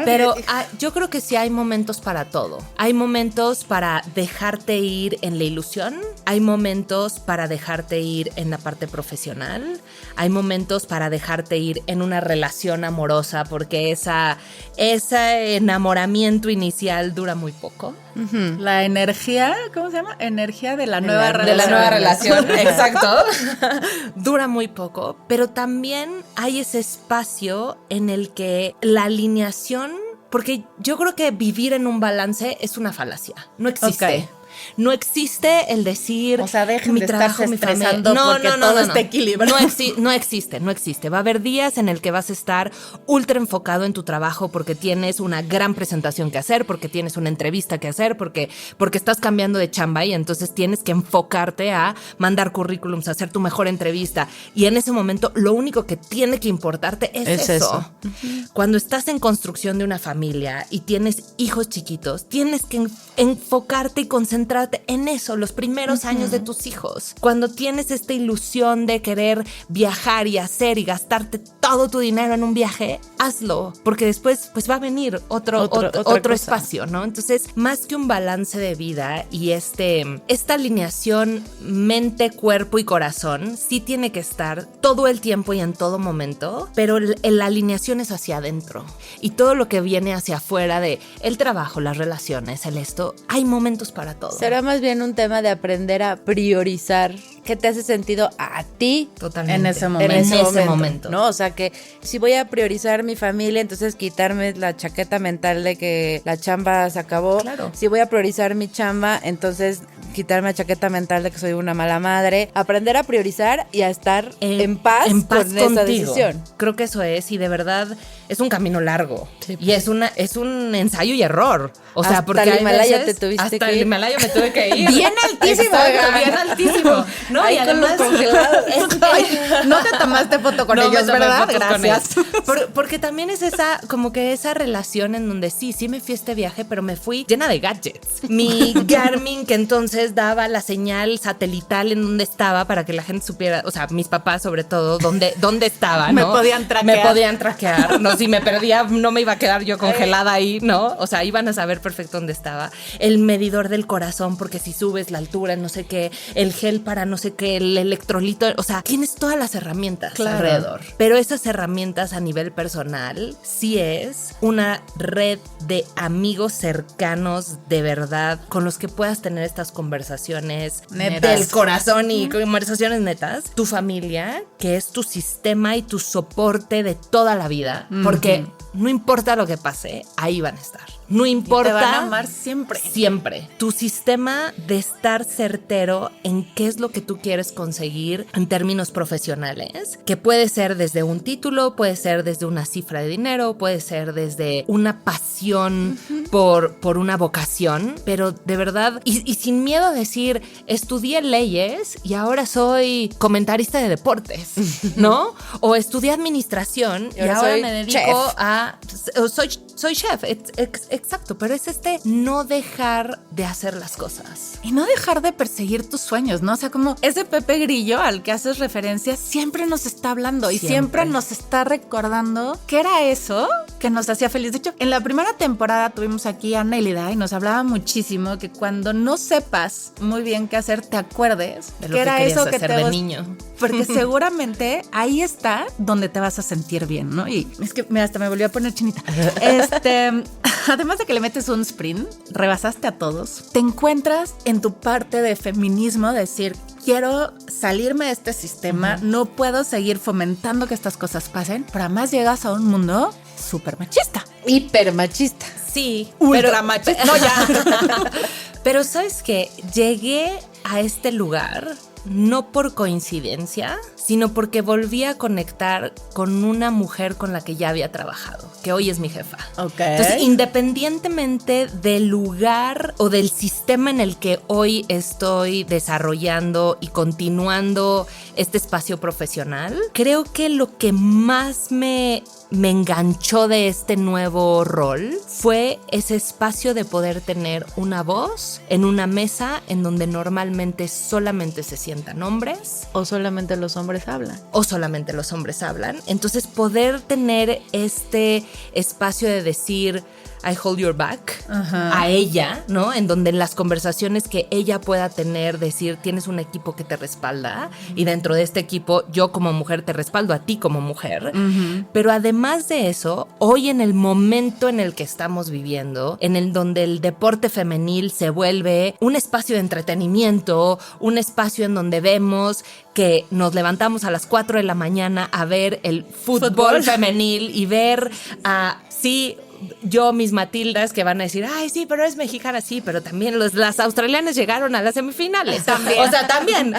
pero yo creo que sí hay momentos para todo. Hay momentos para dejarte ir en la ilusión, hay momentos para dejarte ir en la parte profesional, hay momentos para dejarte ir en una relación amorosa porque ese enamoramiento inicial dura muy poco. Uh-huh. La energía, ¿cómo se llama? Energía de la nueva relación. De la nueva relación, exacto. Dura muy poco, pero también hay ese espacio en el que la alineación, porque yo creo que vivir en un balance es una falacia, no existe. Okay. No existe el decir, o sea, dejen mi de trabajo, estarse mi familia. estresando porque todo está equilibrado. No existe. Va a haber días en el que vas a estar ultra enfocado en tu trabajo porque tienes una gran presentación que hacer, porque tienes una entrevista que hacer, porque estás cambiando de chamba y entonces tienes que enfocarte a mandar currículums, a hacer tu mejor entrevista. Y en ese momento lo único que tiene que importarte es eso. Cuando estás en construcción de una familia y tienes hijos chiquitos, tienes que enfocarte y concentrarte en eso, los primeros años de tus hijos. Cuando tienes esta ilusión de querer viajar y hacer y gastarte todo tu dinero en un viaje, hazlo, porque después pues va a venir otro espacio, ¿no? Entonces, más que un balance de vida y esta alineación mente, cuerpo y corazón sí tiene que estar todo el tiempo y en todo momento, pero la alineación es hacia adentro y todo lo que viene hacia afuera de el trabajo, las relaciones, el esto, hay momentos para todo. Será más bien un tema de aprender a priorizar qué te hace sentido a ti. Totalmente. En ese momento. En ese momento, ¿no? O sea que si voy a priorizar mi familia, entonces quitarme la chaqueta mental de que la chamba se acabó. Claro. Si voy a priorizar mi chamba, entonces quitarme la chaqueta mental de que soy una mala madre. Aprender a priorizar y a estar en paz con esa decisión. Creo que eso es, y de verdad es un camino largo. Sí. Y es un ensayo y error. O sea, Hasta porque el hay Himalaya veces, te tuviste hasta que el ir. Himalaya me tuve que ir. Bien altísimo. Exacto, bien altísimo. No, ahí y con además los congelados. No te tomaste foto con No me ellos, tomé ¿verdad? fotos con Gracias. ellos. Porque también es esa relación en donde sí me fui a este viaje, pero me fui llena de gadgets. Mi Garmin, que entonces daba la señal satelital en donde estaba para que la gente supiera, o sea, mis papás sobre todo, dónde estaba, ¿no? Me podían traquear. Me podían traquear. No, si me perdía, no me iba a quedar yo congelada ahí, ¿no? O sea, iban a saber perfecto dónde estaba. El medidor del corazón, porque si subes la altura, no sé qué, el gel para no sé qué, el electrolito, o sea, tienes todas las herramientas alrededor. Pero esas herramientas a nivel personal sí es una red de amigos cercanos de verdad con los que puedas tener estas conversaciones Netas. del corazón y conversaciones netas. Tu familia, que es tu sistema y tu soporte de toda la vida, porque no importa lo que pase, ahí van a estar. No importa. Te van a amar siempre. Siempre. Tu sistema de estar certero en qué es lo que tú quieres conseguir en términos profesionales, que puede ser desde un título, puede ser desde una cifra de dinero, puede ser desde una pasión por una vocación, pero de verdad, y sin miedo a decir, estudié leyes y ahora soy comentarista de deportes, ¿no? O estudié administración y ahora soy me dedico chef. soy chef, exacto, pero es no dejar de hacer las cosas. Y no dejar de perseguir tus sueños, ¿no? O sea, como ese Pepe Grillo al que haces referencia siempre nos está hablando y siempre nos está recordando que era eso que nos hacía feliz. De hecho, en la primera temporada tuvimos aquí a Nélida y nos hablaba muchísimo que cuando no sepas muy bien qué hacer, te acuerdes De lo que era querías eso que hacer te de niño. Porque seguramente ahí está donde te vas a sentir bien, ¿no? Y es que, mira, hasta me volvió a poner chinita. Además de que le metes un sprint, rebasaste a todos, te encuentras en tu parte de feminismo, decir, quiero salirme de este sistema, no puedo seguir fomentando que estas cosas pasen, pero además llegas a un mundo súper machista. Hiper machista. Sí. Ultra machista. No, ya. Pero ¿sabes qué? Llegué a este lugar no por coincidencia, sino porque volví a conectar con una mujer con la que ya había trabajado, que hoy es mi jefa. Ok. Entonces, independientemente del lugar o del sistema en el que hoy estoy desarrollando y continuando este espacio profesional, creo que lo que más me enganchó de este nuevo rol fue ese espacio de poder tener una voz en una mesa en donde normalmente solamente se sientan hombres. O solamente los hombres hablan. O solamente los hombres hablan. Entonces poder tener este espacio de decir I hold your back a ella, ¿no? En donde en las conversaciones que ella pueda tener, decir, tienes un equipo que te respalda y dentro de este equipo yo como mujer te respaldo a ti como mujer. Pero además de eso, hoy en el momento en el que estamos viviendo, en el donde el deporte femenil se vuelve un espacio de entretenimiento, un espacio en donde vemos que nos levantamos a las 4 de la mañana a ver el fútbol femenil y ver a, sí, yo, mis Matildas, que van a decir, ay, sí, pero es mexicana, sí, pero también las australianas llegaron a las semifinales. También. O sea, también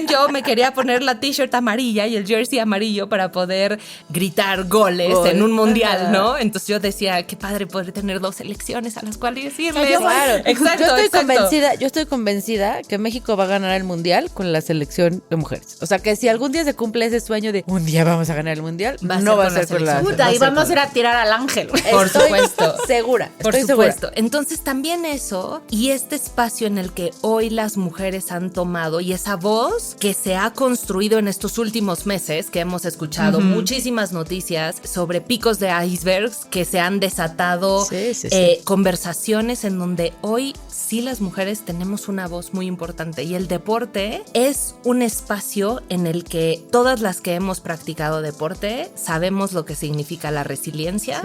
yo me quería poner la t-shirt amarilla y el jersey amarillo para poder gritar goles en un mundial, ¿no? Entonces yo decía, qué padre poder tener 2 selecciones a las cuales irles. Claro. Exacto, Yo estoy convencida que México va a ganar el mundial con la selección de mujeres. O sea, que si algún día se cumple ese sueño de un día vamos a ganar el mundial, no va a ser con la puta, y vamos a ir a tirar al ángel. Por supuesto. Segura. Por supuesto. Entonces también eso y este espacio en el que hoy las mujeres han tomado y esa voz que se ha construido en estos últimos meses, que hemos escuchado muchísimas noticias sobre picos de icebergs que se han desatado, conversaciones en donde hoy sí las mujeres tenemos una voz muy importante y el deporte es un espacio en el que todas las que hemos practicado deporte sabemos lo que significa la resiliencia,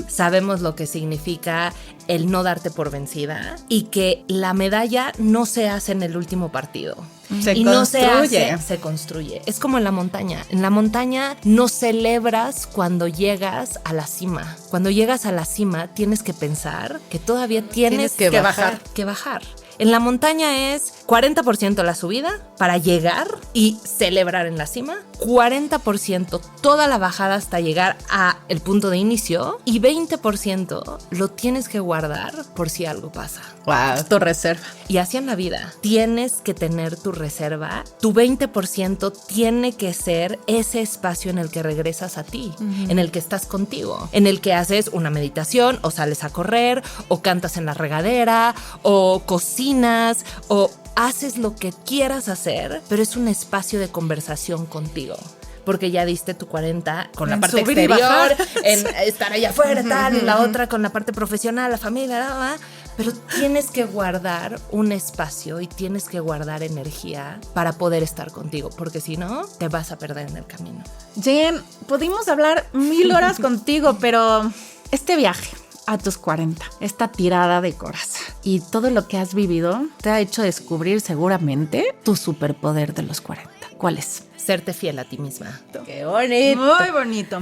sabemos lo que significa el no darte por vencida y que la medalla no se hace en el último partido. Se construye. Es como en la montaña. En la montaña no celebras cuando llegas a la cima. Cuando llegas a la cima tienes que pensar que todavía tienes que bajar. En la montaña es 40% la subida para llegar y celebrar en la cima, 40% toda la bajada hasta llegar a el punto de inicio y 20% lo tienes que guardar por si algo pasa. Wow, tu reserva. Y así en la vida, tienes que tener tu reserva, tu 20% tiene que ser ese espacio en el que regresas a ti, en el que estás contigo, en el que haces una meditación o sales a correr o cantas en la regadera o cocinas o haces lo que quieras hacer, pero es un espacio de conversación contigo. Porque ya diste tu 40 con la parte exterior, en estar allá afuera, tal, la otra con la parte profesional, la familia, pero tienes que guardar un espacio y tienes que guardar energía para poder estar contigo, porque si no, te vas a perder en el camino. Jen, pudimos hablar 1000 horas contigo, pero este viaje a tus 40, esta tirada de coraza y todo lo que has vivido te ha hecho descubrir seguramente tu superpoder de los 40. ¿Cuál es? Serte fiel a ti misma. ¡Qué bonito! Muy bonito.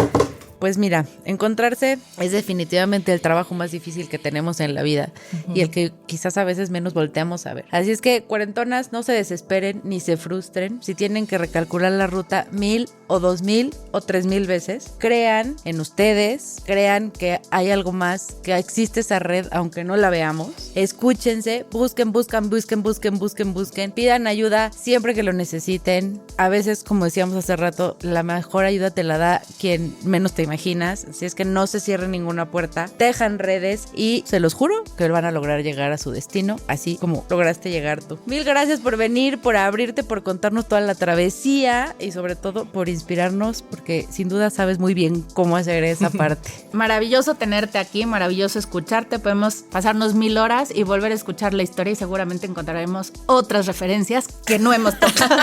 Pues mira, encontrarse es definitivamente el trabajo más difícil que tenemos en la vida y el que quizás a veces menos volteamos a ver. Así es que, cuarentonas, no se desesperen ni se frustren si tienen que recalcular la ruta 1000 o 2000 o 3000 veces. Crean en ustedes, crean que hay algo más, que existe esa red aunque no la veamos. Escúchense, busquen, pidan ayuda siempre que lo necesiten. A veces, como decíamos hace rato, la mejor ayuda te la da quien menos te imaginas, así es que no se cierren ninguna puerta, tejan redes y se los juro que van a lograr llegar a su destino, así como lograste llegar tú. 1000 gracias por venir, por abrirte, por contarnos toda la travesía y sobre todo por inspirarnos, porque sin duda sabes muy bien cómo hacer esa parte. Maravilloso tenerte aquí, maravilloso escucharte, podemos pasarnos 1000 horas y volver a escuchar la historia y seguramente encontraremos otras referencias que no hemos tocado.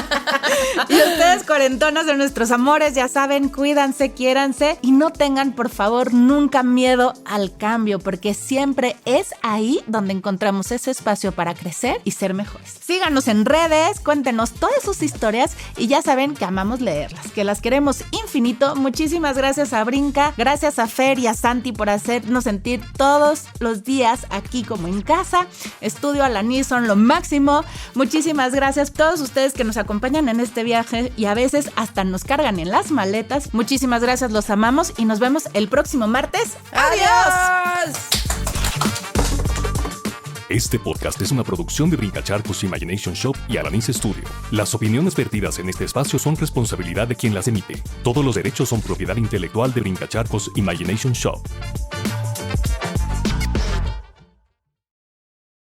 Y ustedes, cuarentonas de nuestros amores, ya saben, cuídanse, quiéranse y no tengan, por favor, nunca miedo al cambio, porque siempre es ahí donde encontramos ese espacio para crecer y ser mejores. Síganos en redes, cuéntenos todas sus historias y ya saben que amamos leerlas, que las queremos infinito. Muchísimas gracias a Brinca, gracias a Fer y a Santi por hacernos sentir todos los días aquí como en casa. Estudio Alaní son lo máximo. Muchísimas gracias a todos ustedes que nos acompañan en este viaje y a veces hasta nos cargan en las maletas. Muchísimas gracias, los amamos y nos vemos el próximo martes. ¡Adiós! Este podcast es una producción de Brincacharcos Imagination Shop y Alanis Studio. Las opiniones vertidas en este espacio son responsabilidad de quien las emite. Todos los derechos son propiedad intelectual de Brincacharcos Imagination Shop.